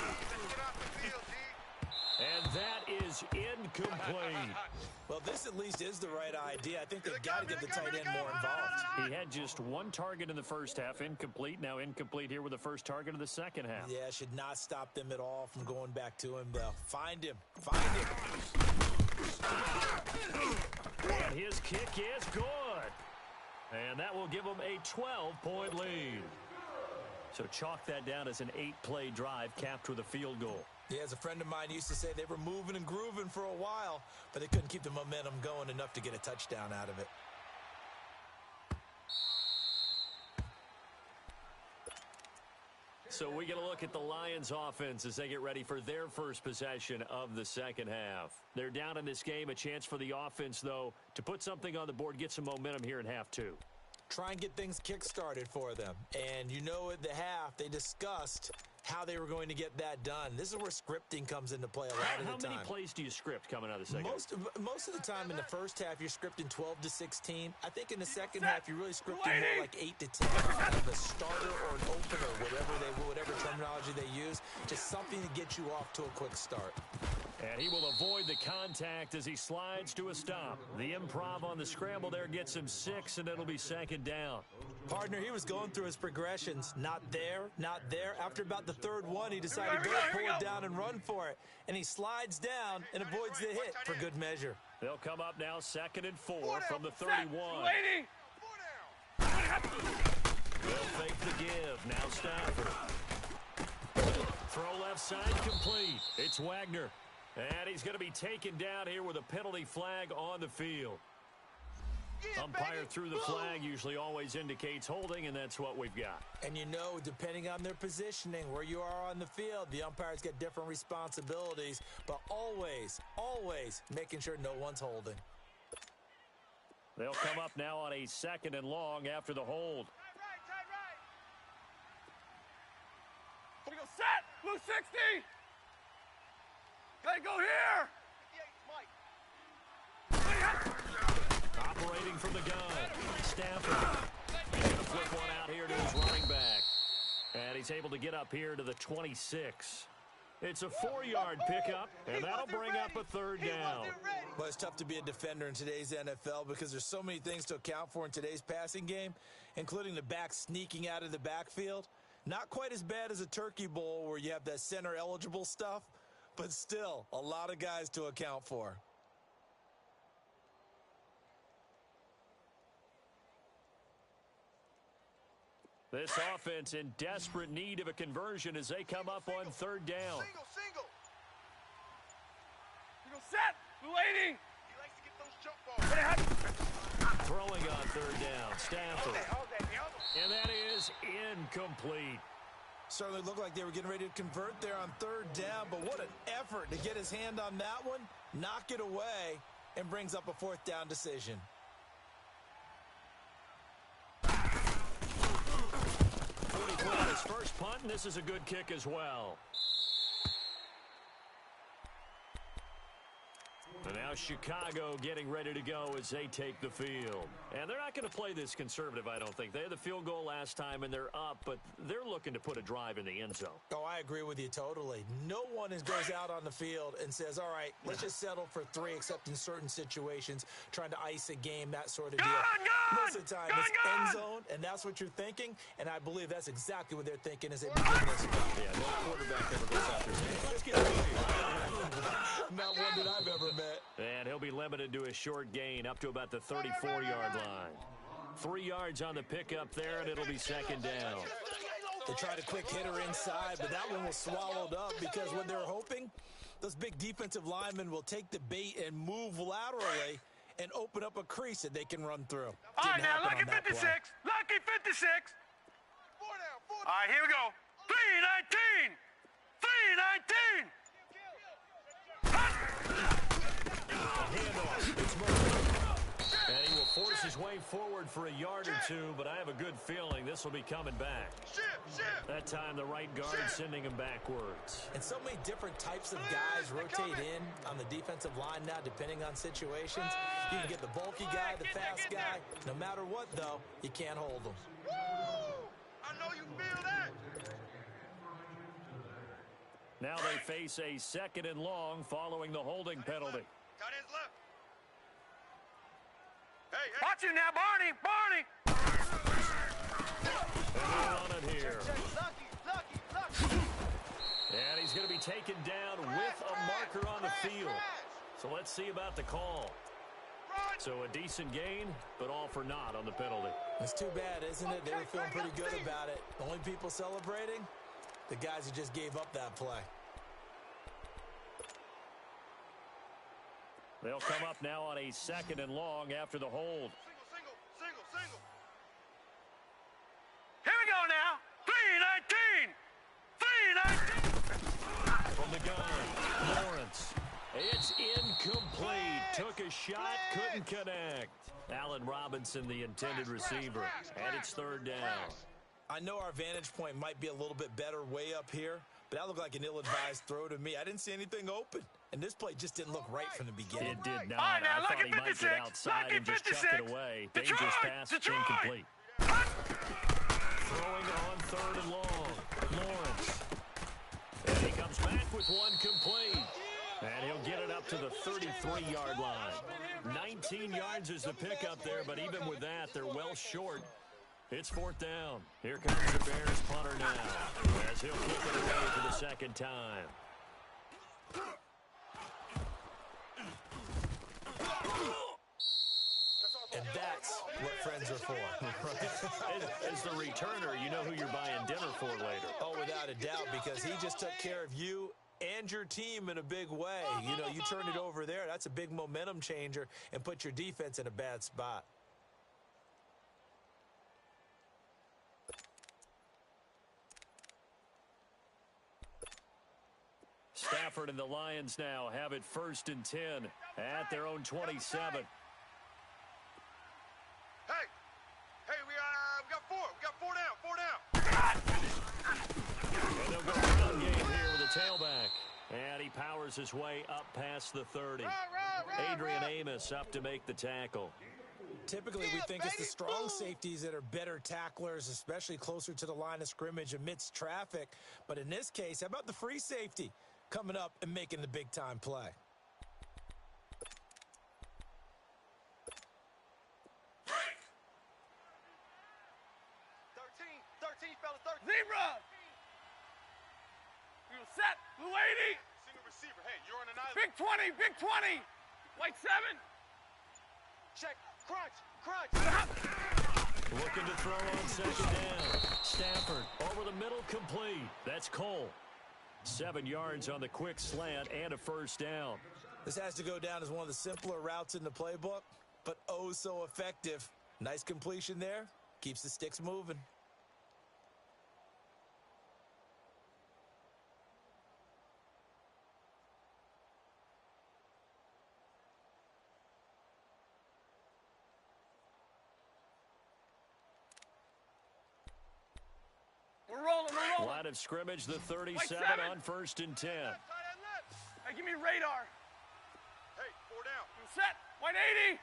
C: Get off the field, D.
A: And that is incomplete.
D: Well, this at least is the right idea. I think they've got to get the tight end more involved.
A: He had just 1 target in the first half, incomplete. Now incomplete here with the first target of the second half.
D: Yeah, should not stop them at all from going back to him, though. Find him.
A: And his kick is good. And that will give him a 12-point lead. So chalk that down as an 8-play drive capped with a field goal.
D: Yeah, as a friend of mine used to say, they were moving and grooving for a while, but they couldn't keep the momentum going enough to get a touchdown out of it.
A: So we get a look at the Lions offense as they get ready for their first possession of the second half. They're down in this game. A chance for the offense, though, to put something on the board, get some momentum here in half 2.
D: Try and get things kick-started for them. And you know at the half, they discussed how they were going to get that done. This is where scripting comes into play a lot of the time.
A: How many plays do you script coming out of the second?
D: Most of the time in the first half, you're scripting 12 to 16. I think in the second half, you're really scripting more like 8 to 10. Kind of a starter or an opener, whatever terminology they use. Just something to get you off to a quick start.
A: And he will avoid the contact as he slides to a stop. The improv on the scramble there gets him 6, and it'll be 2nd down.
D: Partner, he was going through his progressions. Not there, not there. After about the 3rd one, he decided to go pull it down and run for it. And he slides down and avoids the hit for good measure.
A: They'll come up now 2nd and 4 from the 31. They'll fake the give. Now Stafford. Throw left side complete. It's Wagner. And he's going to be taken down here with a penalty flag on the field. Umpire through the flag usually always indicates holding, and that's what we've got.
D: And you know, depending on their positioning, where you are on the field, the umpires get different responsibilities, but always, always making sure no one's holding.
A: They'll come up now on a 2nd and long after the hold.
E: We go set. Blue 60. Gotta go here.
A: Operating from the gun. Stafford. He's going to flip one out here to his running back. And he's able to get up here to the 26. It's a 4-yard pickup, and that'll bring up a 3rd down.
D: Well, it's tough to be a defender in today's NFL because there's so many things to account for in today's passing game, including the back sneaking out of the backfield. Not quite as bad as a turkey bowl where you have that center-eligible stuff, but still a lot of guys to account for.
A: This offense in desperate need of a conversion as they come up on 3rd down.
B: Single.
E: We go set. Blue 80.
B: He likes to get those jump balls.
A: Throwing on 3rd down. Stafford. And that is incomplete.
D: Certainly looked like they were getting ready to convert there on 3rd down, but what an effort to get his hand on that one, knock it away, and brings up a 4th down decision.
A: His first punt, and this is a good kick as well. And now Chicago getting ready to go as they take the field. And they're not going to play this conservative, I don't think. They had the field goal last time, and they're up, but they're looking to put a drive in the end zone.
D: Oh, I agree with you totally. No one goes out on the field and says, all right, let's just settle for 3, except in certain situations, trying to ice a game, that sort of deal. Most of the time, it's end zone, and that's what you're thinking, and I believe that's exactly what they're thinking as they begin this.
A: Yeah, no quarterback ever goes out there saying, let's get ready.
D: Not one that I've ever met.
A: And he'll be limited to a short gain up to about the 34-yard line. 3 yards on the pickup there, and it'll be 2nd down.
D: They tried a quick hitter inside, but that one was swallowed up because what they're hoping, those big defensive linemen will take the bait and move laterally and open up a crease that they can run through.
E: All right, now, lucky 56. Lucky 56.
B: 4 down.
E: All right, here we go. 319. 319.
A: Handoff. It's Murray. And he will force his way forward for a yard or two, but I have a good feeling this will be coming back. That time, the right guard sending him backwards.
D: And so many different types of guys rotate in on the defensive line now, depending on situations. You can get the bulky guy, the fast guy. No matter what, though, you can't hold them.
B: I know you feel that.
A: Now they face a 2nd and long following the holding penalty.
B: Got his left. Hey.
E: Watch it now, Barney. Barney.
A: And we're on it here.
B: Lucky.
A: And he's going to be taken down with a marker on the field. So let's see about the call. So a decent gain, but all for naught on the penalty.
D: It's too bad, isn't it? They were feeling pretty good about it. The only people celebrating, the guys who just gave up that play.
A: They'll come up now on a 2nd and long after the hold.
B: Single.
E: Here we go now. 319. 319.
A: From the gun, Lawrence. It's incomplete. Took a shot, couldn't connect. Allen Robinson, the intended receiver. And it's 3rd down.
D: I know our vantage point might be a little bit better way up here, but that looked like an ill-advised throw to me. I didn't see anything open, and this play just didn't look right from the beginning.
A: It did not.
E: All right, now,
A: I thought he might
E: 56,
A: get outside and just chuck it away.
E: Detroit,
A: Dangerous pass,
E: Detroit.
A: incomplete. Throwing on 3rd and long. Lawrence. And he comes back with one complete. And he'll get it up to the 33-yard line. 19 yards is the pickup there, but even with that, they're well short. It's 4th down. Here comes the Bears punter now, as he'll kick it away for the 2nd time.
D: And that's what friends are for.
A: As the returner, you know who you're buying dinner for later.
D: Oh, without a doubt, because he just took care of you And your team in a big way. You know, you turn it over there. That's a big momentum changer and put your defense in a bad spot.
A: Stafford and the Lions now have it 1st and 10 at their own 27.
C: Hey, we got 4. We got 4 down. 4 down.
A: And they'll go ground game here with a tailback. And he powers his way up past the 30. Adrian Amos up to make the tackle.
D: Typically, we think it's the strong safeties that are better tacklers, especially closer to the line of scrimmage amidst traffic. But in this case, how about the free safety coming up and making the big-time play?
C: 13, fellas, 13.
E: Zebra! You set, blue 80.
C: Single receiver. Hey, you're on an island.
E: Big 20, big 20. White 7.
C: Check. Crunch.
A: Looking to throw on 2nd down. Stafford over the middle, complete. That's Cole. 7 yards on the quick slant and a 1st down.
D: This has to go down as one of the simpler routes in the playbook, but oh so effective. Nice completion there. Keeps the sticks moving.
E: We're rolling.
A: Line of scrimmage, the 37 on 1st and 10.
E: Hey, give me radar.
C: Hey, 4 down.
E: You set, white 80.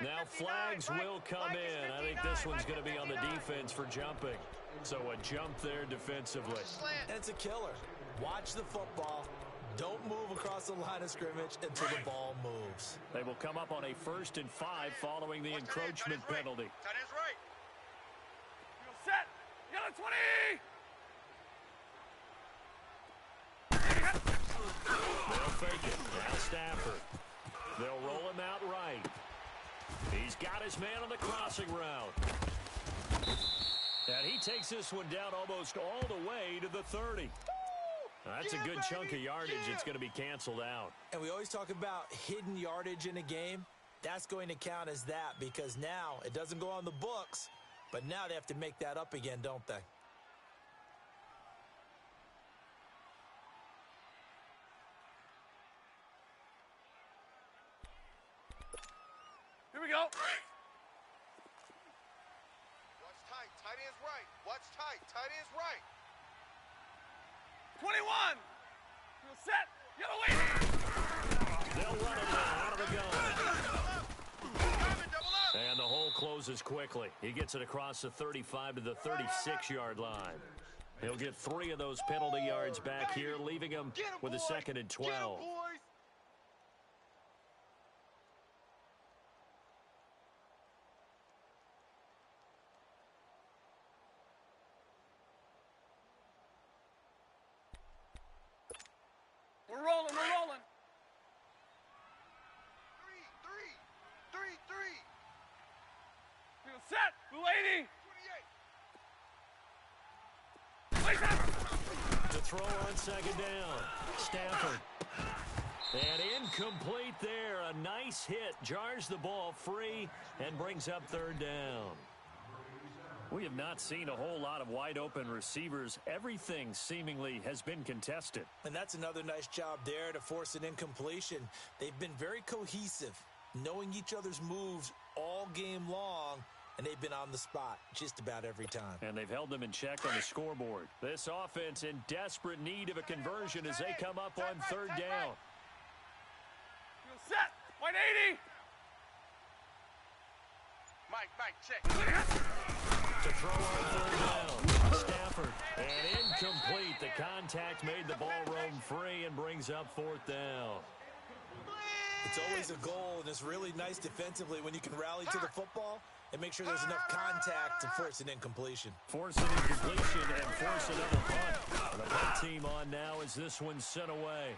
A: Now flags will come in. I think this one's going to be on the defense for jumping. So a jump there defensively.
D: And it's a killer. Watch the football. Don't move across the line of scrimmage until the ball moves.
A: They will come up on a 1st and 5 following the encroachment penalty.
C: Tight end's right.
E: You set, yellow 20.
A: They'll fake it. Now Stafford. They'll roll him out right. He's got his man on the crossing route. And he takes this one down almost all the way to the 30. That's a good chunk of yardage. It's going to be canceled out.
D: And we always talk about hidden yardage in a game. That's going to count as that because now it doesn't go on the books, but now they have to make that up again, don't they?
E: Here we go.
C: Watch tight. Tight end's right. Watch tight. Tight end's right.
E: 21. You set, yellow 80.
A: They'll run it now out of the gun. And the hole closes quickly. He gets it across the 35 to the 36-yard line. He'll get 3 of those penalty yards back here, leaving him with a 2nd and 12.
E: We're rolling.
C: Three.
E: You set, blue 80.
C: 28.
A: To throw on 2nd down. Stafford. And incomplete there. A nice hit. Jars the ball free and brings up 3rd down. We have not seen a whole lot of wide-open receivers. Everything seemingly has been contested.
D: And that's another nice job there to force an incompletion. They've been very cohesive, knowing each other's moves all game long, and they've been on the spot just about every time.
A: And they've held them in check on the scoreboard. This offense in desperate need of a conversion as they come up on 3rd down.
E: You set, white 80.
C: Mike, check.
A: To throw on 3rd down. Stafford. And incomplete. The contact made the ball roam free and brings up 4th down.
D: It's always a goal, and it's really nice defensively when you can rally to the football and make sure there's enough contact to force an incompletion.
A: Force an incompletion and force another punt. And the punt team on now as this one's sent away.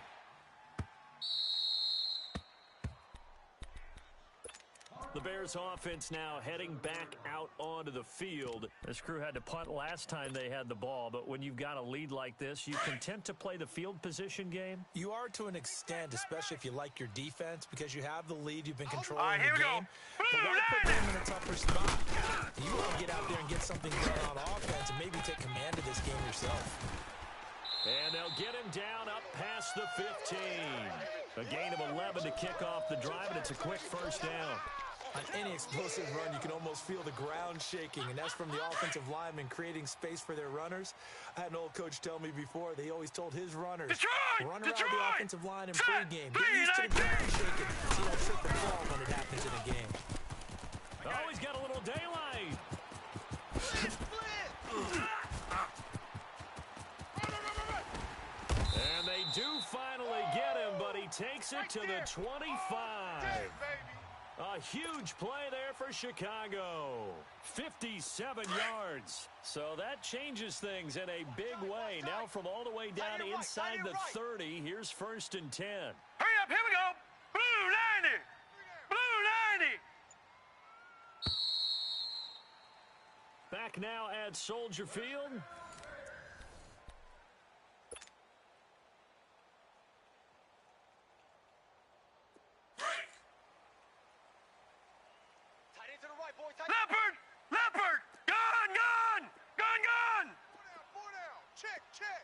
A: The Bears offense now heading back out onto the field. This crew had to punt last time they had the ball, but when you've got a lead like this, you content to play the field position game?
D: You are to an extent, especially if you like your defense, because you have the lead, you've been controlling the game. But why put them in a tougher spot? You want to get out there and get something done on offense and maybe take command of this game yourself.
A: And they'll get him down up past the 15. A gain of 11 to kick off the drive, and it's a quick first down.
D: On any explosive run, you can almost feel the ground shaking, and that's from the offensive linemen creating space for their runners. I had an old coach tell me before, they always told his runners, run around the offensive line in pregame. Get used to the ground shaking. See that trip and fall when it happens in a game.
A: Oh, he's got a little daylight. And they do finally get him, but he takes it to the 25. A huge play there for Chicago. 57 yards. So that changes things in a big way. Now from all the way down inside the 30, here's 1st and 10.
E: Hurry up, here we go. Blue 90. Blue 90.
A: Back now at Soldier Field.
E: Leopard! Leopard! Gone! Gone! Gone! Gone!
B: Four down. Check, check.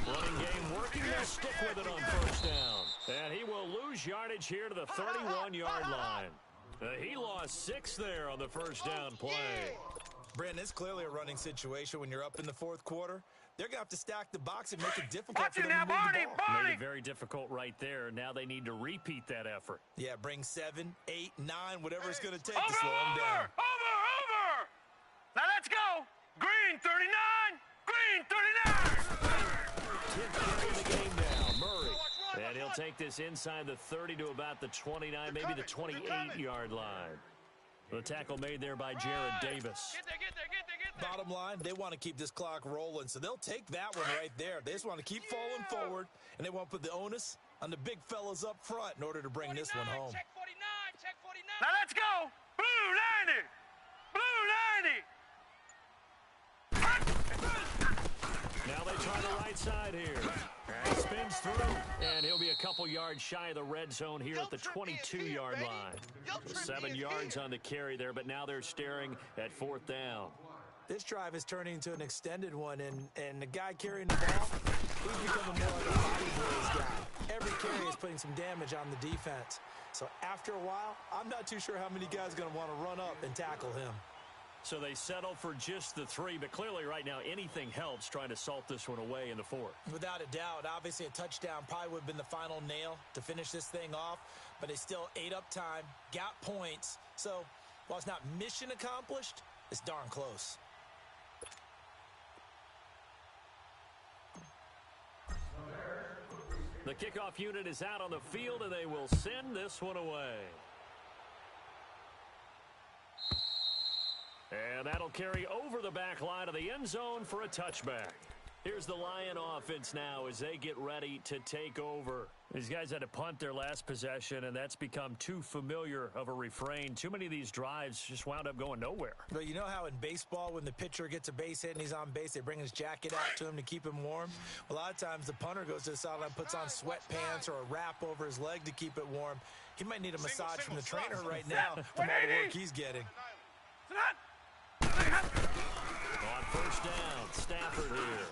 A: Running game working. They'll stick with it on 1st down. And he will lose yardage here to the 31-yard line. He lost 6 there on the 1st down play.
D: Brandon, it's clearly a running situation when you're up in the 4th quarter. They're going to have to stack the box and make it difficult for them to move the ball.
A: Made it very difficult right there. Now they need to repeat that effort.
D: Yeah, bring 7, 8, 9, whatever it's going to take
E: Over,
D: to slow them down.
E: over! Now let's go! Green 39! Green 39!
A: 10th carry of the game now, Murray. And he'll take this inside the 30 to about the 29, maybe the 28-yard line. The tackle made there by Jared Davis.
E: Get there.
D: Bottom line, they want to keep this clock rolling, so they'll take that one right there. They just want to keep falling forward, and they want to put the onus on the big fellas up front in order to bring this one home.
E: Check 49, check 49. Now let's go! Blue 90! Blue 90!
A: Now they try the right side here. He spins through, and he'll be a couple yards shy of the red zone here at the 22-yard line. 7 yards on the carry there, but now they're staring at 4th down.
D: This drive is turning into an extended one, and the guy carrying the ball, he's becoming more like a body boys guy. Every carry is putting some damage on the defense. So after a while, I'm not too sure how many guys are going to want to run up and tackle him.
A: So they settle for just the 3, but clearly right now anything helps trying to salt this one away in the 4th.
D: Without a doubt, obviously a touchdown probably would have been the final nail to finish this thing off, but they still ate up time, got points. So while it's not mission accomplished, it's darn close.
A: The kickoff unit is out on the field, and they will send this one away. And that'll carry over the back line of the end zone for a touchback. Here's the Lion offense now as they get ready to take over. These guys had to punt their last possession, and that's become too familiar of a refrain. Too many of these drives just wound up going nowhere.
D: But you know how in baseball, when the pitcher gets a base hit and he's on base, they bring his jacket out to him to keep him warm? A lot of times the punter goes to the sideline, puts on sweatpants or a wrap over his leg to keep it warm. He might need a massage from the trainer right now from all the work he's getting.
A: On 1st down, Stafford here.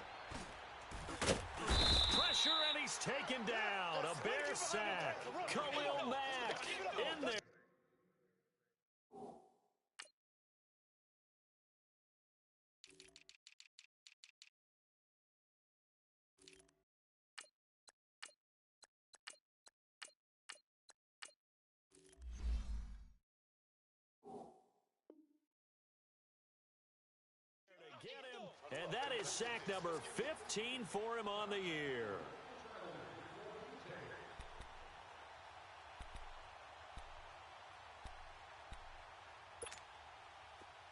A: Pressure, and he's taken down. A Bear sack. Khalil Mack in there. Get him, and that is sack number 15 for him on the year.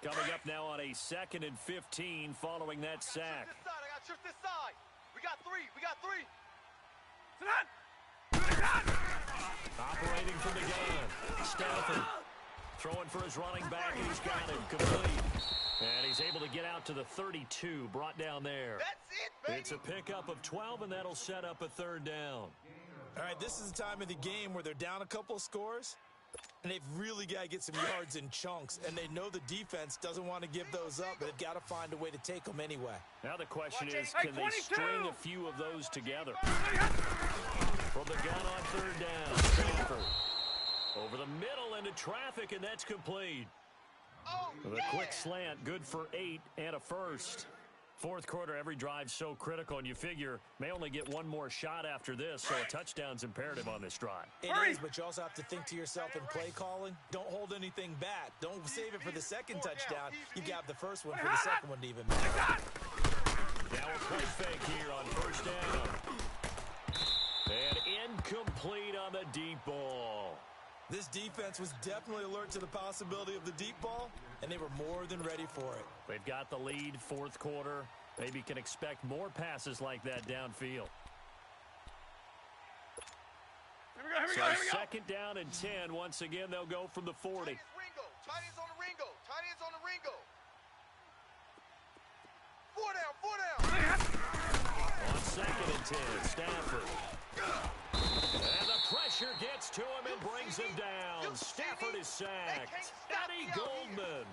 A: Coming up now on a 2nd and 15 following that sack.
B: This side, I got to shift this side. We got 3.
A: Operating from the gun. Stafford throwing for his running back, and he's got him complete. And he's able to get out to the 32, brought down there.
B: That's it, baby.
A: It's a pickup of 12, and that'll set up a third down.
D: All right, this is the time of the game where they're down a couple of scores, and they've really got to get some yards in chunks, and they know the defense doesn't want to give those up, but they've got to find a way to take them anyway.
A: Now the question is, can they string a few of those together? From the gun on third down, Stafford over the middle into traffic, and that's complete. The quick slant, good for 8 and a first. Fourth quarter, every drive so critical, and you figure may only get one more shot after this, so a touchdown's imperative on this drive.
D: It is, but you also have to think to yourself in play calling, don't hold anything back. Don't save it for the second touchdown. You got the first one for the second one to even matter.
A: Now a play fake here on first down. And incomplete on the deep ball.
D: This defense was definitely alert to the possibility of the deep ball, and they were more than ready for it.
A: They've got the lead, fourth quarter. Maybe can expect more passes like that downfield.
C: Here we go, here we
A: So
C: go, here we go.
A: second down and 10. Once again, they'll go from the 40.
B: Tight ends on the Ringo. Tight ends on the Ringo. 4 down.
A: On second and 10, Stafford. And the pressure gets to him and brings him down. Stafford is sacked. Eddie Goldman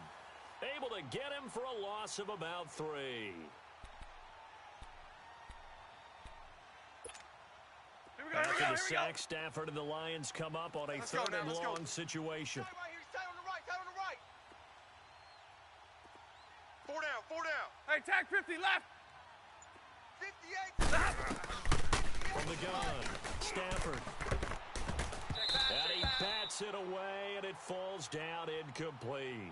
A: able to get him for a loss of about 3.
C: Here we go,
A: After
C: here
A: the
C: we go.
A: sack, Stafford and the Lions come up on a
C: Let's go
A: third
C: now,
A: and
C: let's go.
A: long situation.
B: Tight right here. Tight on the right. Tight on the right.
C: 4 down, 4 down. Hey, tag 50 left.
B: 58.
A: From the gun, Stafford. And he bats it away, and it falls down incomplete.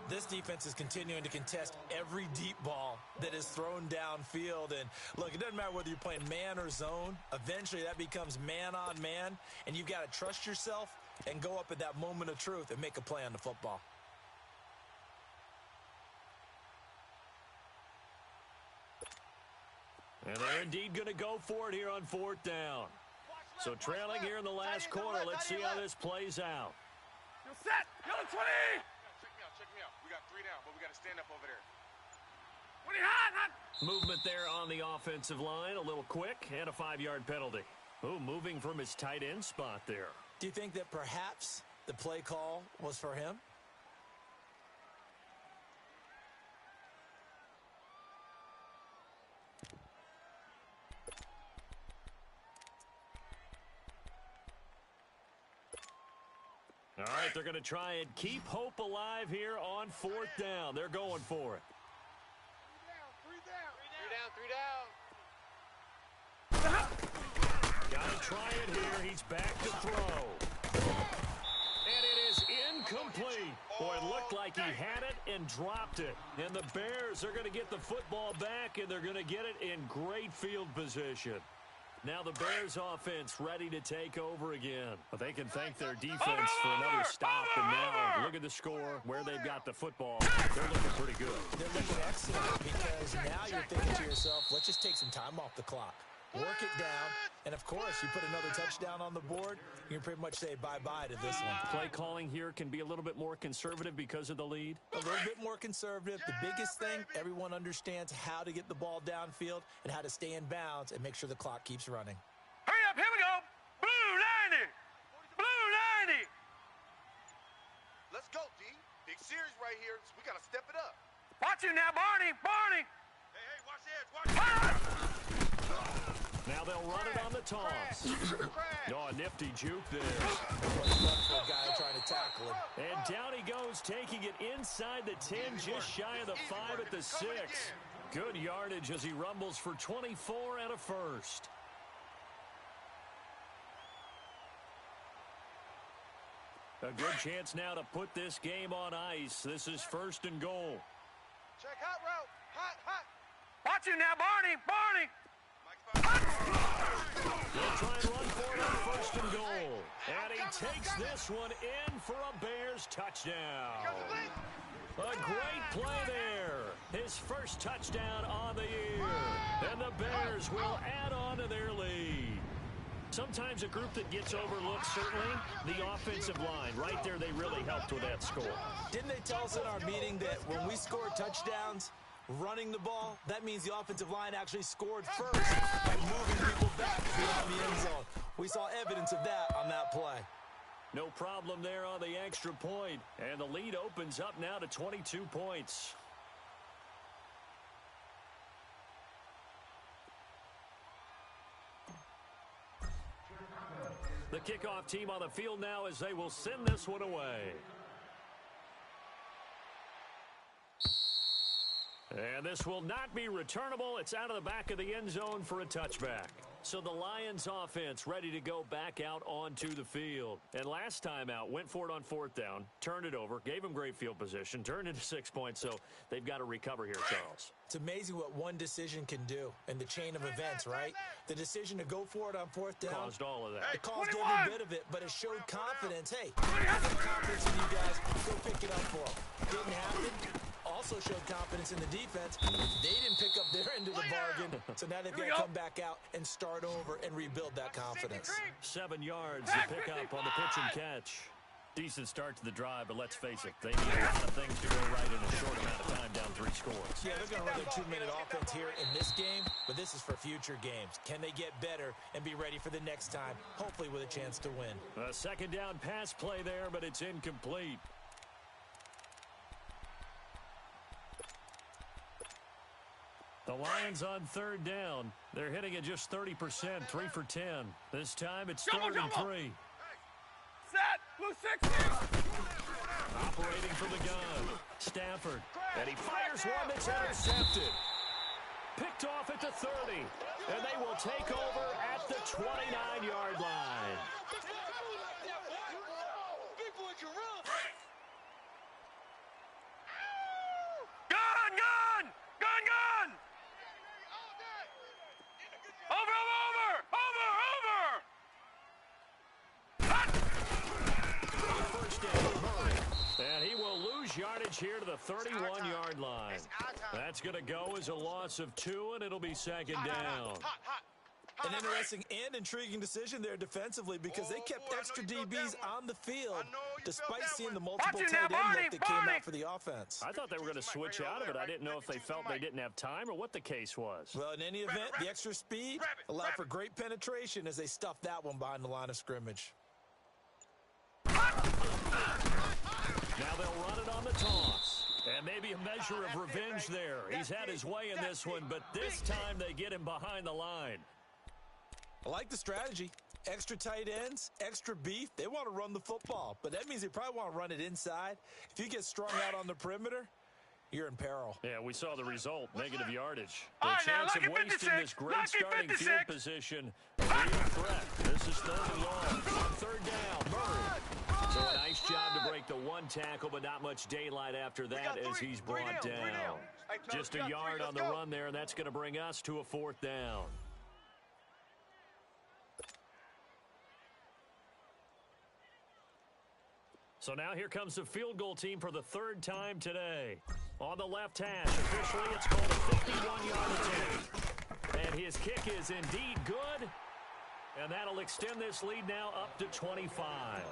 D: This defense is continuing to contest every deep ball that is thrown downfield. And look, it doesn't matter whether you're playing man or zone. Eventually, that becomes man on man, and you've got to trust yourself and go up at that moment of truth and make a play on the football.
A: And they're indeed going to go for it here on fourth down. So trailing here in the last quarter. Let's see how this plays out.
C: You're set. You're 20. Check me out. We got 3 down, but we got to stand up over there. 20 hot.
A: Movement there on the offensive line. A little quick and a 5-yard penalty. Ooh, moving from his tight end spot there.
D: Do you think that perhaps the play call was for him?
A: All right, they're going to try and keep hope alive here on fourth down. They're going for it.
B: 3 down.
A: Got to try it here. He's back to throw. And it is incomplete. Boy, it looked like he had it and dropped it. And the Bears are going to get the football back, and they're going to get it in great field position. Now the Bears offense ready to take over again. But they can thank their defense for another stop. And now look at the score, where they've got the football. They're looking pretty good.
D: They're looking excellent because now you're thinking to yourself, let's just take some time off the clock. Work it down, and of course, you put another touchdown on the board, you can pretty much say bye-bye to this one.
A: Play calling here can be a little bit more conservative because of the lead.
D: A little bit more conservative. The biggest thing, everyone understands how to get the ball downfield and how to stay in bounds and make sure the clock keeps running.
C: Hurry up. Here we go. Blue 90. Blue 90.
B: Let's go, D. Big series right here. So we got to step it up.
C: Watch you now, Barney. Barney. Hey, watch the edge. Watch the edge.
A: Now they'll run it on the toss. Oh, a nifty juke there.
D: What's left for a guy trying to tackle him.
A: And down he goes, taking it inside the 10, just shy of the 5 at the 6. Good yardage as he rumbles for 24 and a first. A good chance now to put this game on ice. This is first and goal.
B: Check hot route. Hot.
C: Watch you now, Barney. Barney.
A: They'll try and run for it on first and goal. And he takes this one in for a Bears touchdown. A great play there. His first touchdown on the year. And the Bears will add on to their lead. Sometimes a group that gets overlooked, certainly, the offensive line. Right there, they really helped with that score.
D: Didn't they tell us in our meeting that when we score touchdowns, running the ball, that means the offensive line actually scored first by moving people back beyond the end zone. We saw evidence of that on that play.
A: No problem there on the extra point. And the lead opens up now to 22 points. The kickoff team on the field now as they will send this one away. And this will not be returnable. It's out of the back of the end zone for a touchback. So the Lions offense ready to go back out onto the field. And last time out, went for it on 4th down, turned it over, gave them great field position, turned into 6 points, so they've got to recover here, Charles.
D: It's amazing what one decision can do in the chain of events, right? The decision to go for it on 4th down.
A: Caused all of that.
D: It caused every bit of it, but it showed confidence. Hey, I got confidence in you guys. Go pick it up for them. Didn't happen. Also showed confidence in the defense. They didn't pick up their end of the bargain, so now they've got to come back out and start over and rebuild that confidence.
A: 7 yards to pick up on the pitch and catch. Decent start to the drive, but let's face it, they need a lot of things to go right in a short amount of time, down 3 scores.
D: Yeah, they're going to run their 2-minute offense here in this game, but this is for future games. Can they get better and be ready for the next time, hopefully with a chance to win?
A: A 2nd down pass play there, but it's incomplete. The Lions on 3rd down. They're hitting at just 30%, 3 for 10. This time it's 3rd and 3.
C: Set! Blue 60!
A: Operating from the gun. Stafford. And he fires one that's intercepted. Picked off at the 30. And they will take over at the 29-yard line.
B: Big boy can run.
E: Gun, gun! Gun, gun! Over,
A: First down, Murray. And he will lose yardage here to the 31-yard line. That's going to go as a loss of 2, and it'll be 2nd down.
D: An interesting and intriguing decision there defensively because they kept extra DBs on the field despite seeing the multiple tight end look that came out for the offense.
A: I thought they were going to switch out of it. I didn't know if they felt they didn't have time or what the case was.
D: Well, in any event, the extra speed allowed for great penetration as they stuffed that one behind the line of scrimmage.
A: Now they'll run it on the toss. And maybe a measure of revenge there. He's had his way in this one, but this time they get him behind the line.
D: I like the strategy. Extra tight ends, extra beef. They want to run the football, but that means they probably want to run it inside. If you get strung out on the perimeter, you're in peril.
A: Yeah, we saw the result, negative yardage.
E: All
A: The
E: right, now,
A: chance of
E: lucky
A: wasting
E: 56,
A: this great
E: lucky
A: starting
E: 56.
A: field position. Real threat. This is 3rd and long. On 3rd down, Murray. So a nice job to break the 1 tackle, but not much daylight after that as he's brought down. Just a yard on the run there, and that's going to bring us to a 4th down. So now here comes the field goal team for the 3rd time today. On the left hash, officially it's called a 51-yard attempt. And his kick is indeed good. And that'll extend this lead now up to 25.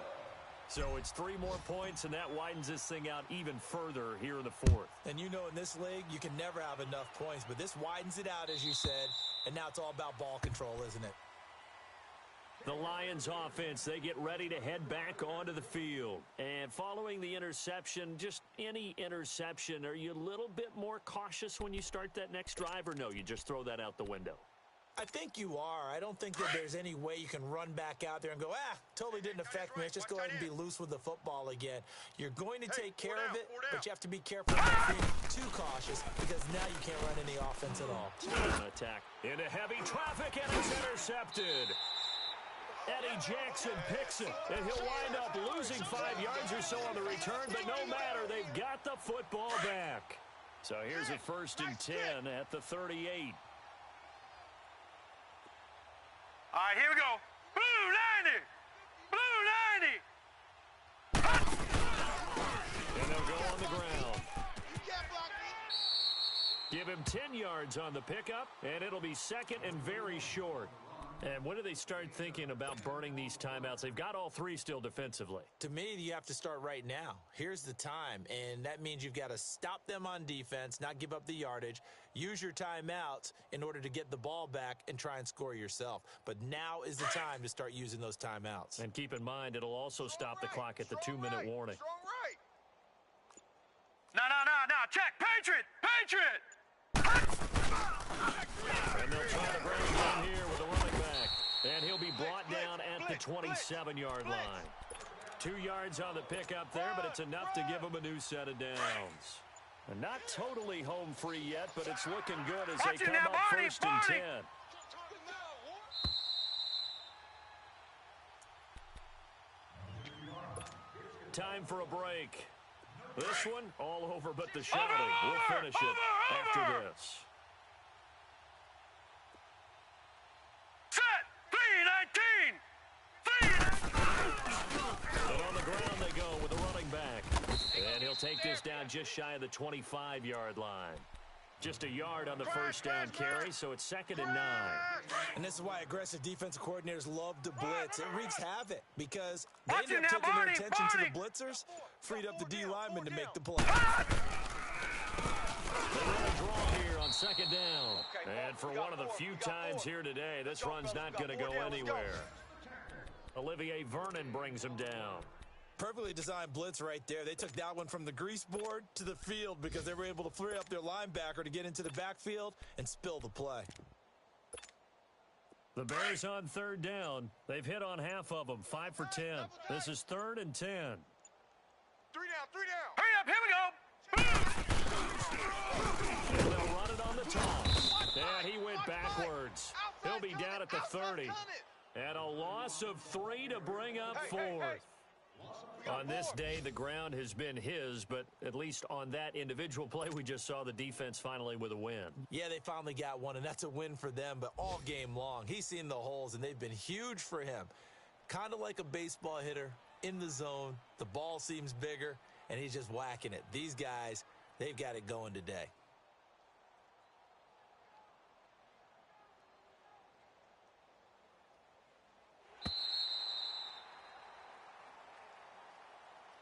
A: So it's 3 more points, and that widens this thing out even further here in the 4th.
D: And you know in this league, you can never have enough points, but this widens it out, as you said, and now it's all about ball control, isn't it?
A: The Lions offense, they get ready to head back onto the field. And following the interception, just any interception, are you a little bit more cautious when you start that next drive, or no, you just throw that out the window?
D: I think you are. I don't think that there's any way you can run back out there and go, totally didn't affect me. Let's just go ahead and be loose with the football again. You're going to take care of it, but you have to be careful not being too cautious because now you can't run any offense at all.
A: Attack into heavy traffic, and it's intercepted. Eddie Jackson picks it, and he'll wind up losing 5 yards or so on the return, but no matter, they've got the football back. So here's a 1st and 10 at the 38.
E: All right, here we go. Blue 90! Blue 90!
A: And they'll go on the ground. Give him 10 yards on the pickup, and it'll be 2nd and very short. And when do they start thinking about burning these timeouts? They've got all three still defensively.
D: To me, you have to start right now. Here's the time, and that means you've got to stop them on defense, not give up the yardage, use your timeouts in order to get the ball back and try and score yourself. But now is the time to start using those timeouts.
A: And keep in mind, it'll also stop the clock at the 2-minute warning.
B: Strong right.
E: No. Check. Patriot.
A: And they'll try to bring him down here with the running back. And he'll be brought down at the 27-yard line. 2 yards on the pickup there, but it's enough to give him a new set of downs. And not totally home free yet, but it's looking good as they come up first and 10. Time for a break. This one, all over but the shouting. We'll finish it after this. And on the ground they go with the running back. And he'll take this down just shy of the 25-yard line. Just a yard on the first down carry, so it's 2nd and 9.
D: And this is why aggressive defensive coordinators love to blitz. It wreaks havoc because they end up taking their attention to the blitzers, freed up the D lineman to make the play.
A: They run a draw here on 2nd down. And for one of the few times here today, this run's not going to go anywhere. Olivier Vernon brings him down.
D: Perfectly designed blitz right there. They took that one from the grease board to the field because they were able to free up their linebacker to get into the backfield and spill the play.
A: The Bears on 3rd down. They've hit on half of them, 5 for 10. This is 3rd and 10.
B: 3 down.
E: Hurry up, here we go.
A: And they'll run it on the toss. And he went backwards. He'll be down at the 30. And a loss of 3 to bring up 4th. On this day, the ground has been his, but at least on that individual play, we just saw the defense finally with a win.
D: Yeah, they finally got one, and that's a win for them, but all game long, he's seen the holes, and they've been huge for him. Kind of like a baseball hitter in the zone. The ball seems bigger, and he's just whacking it. These guys, they've got it going today.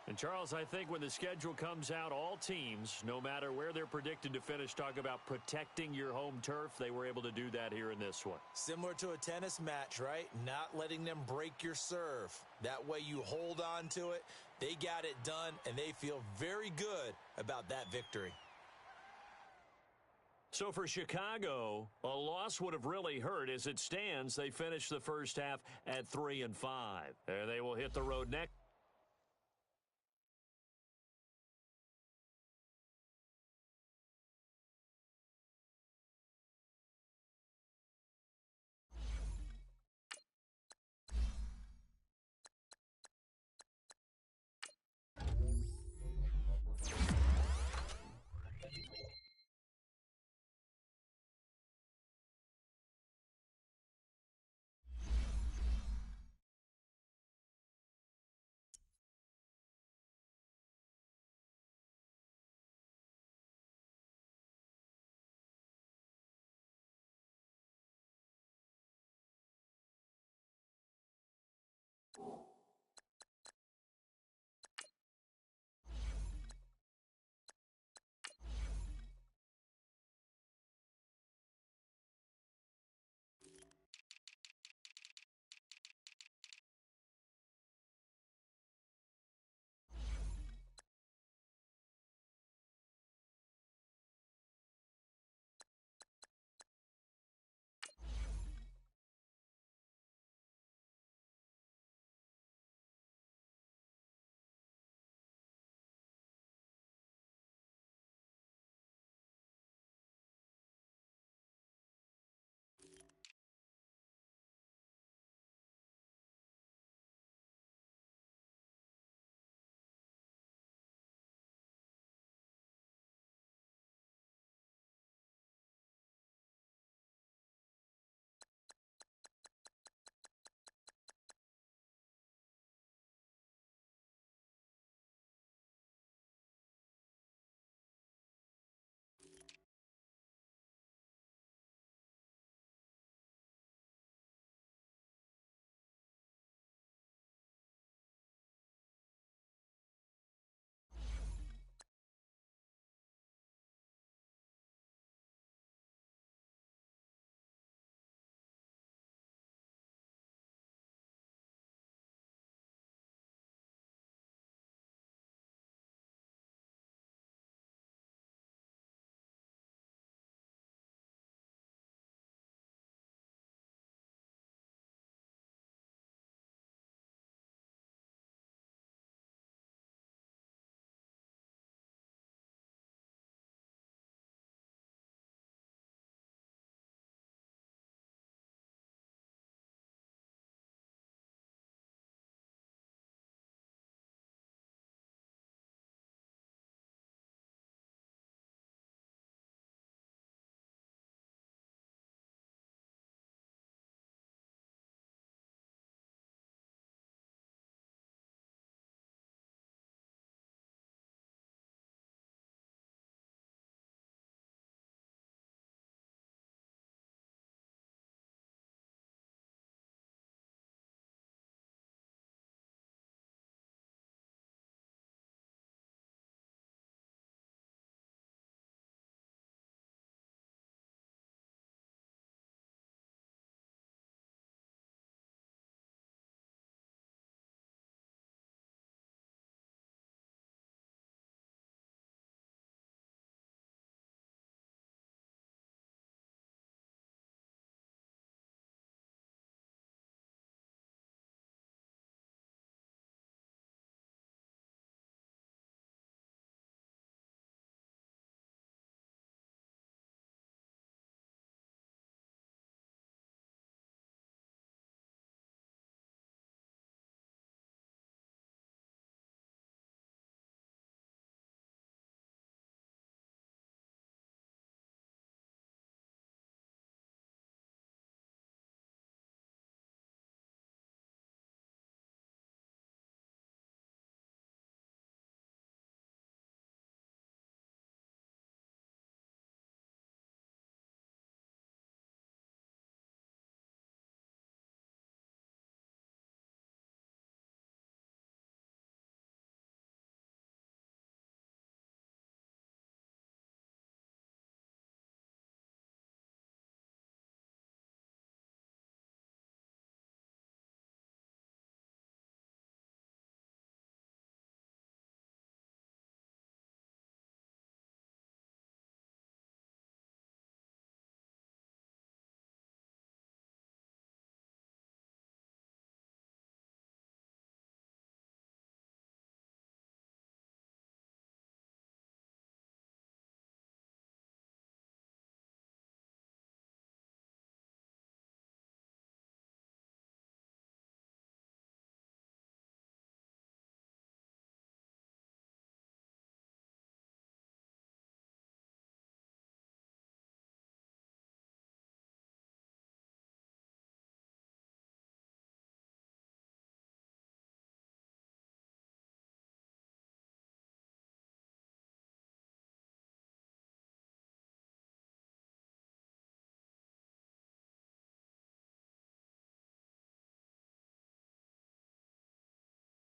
A: And, Charles, I think when the schedule comes out, all teams, no matter where they're predicted to finish, talk about protecting your home turf. They were able to do that here in this one.
D: Similar to a tennis match, right? Not letting them break your serve. That way you hold on to it. They got it done, and they feel very good about that victory.
A: So for Chicago, a loss would have really hurt. As it stands, they finished the first half at 3-5. They will hit the road next.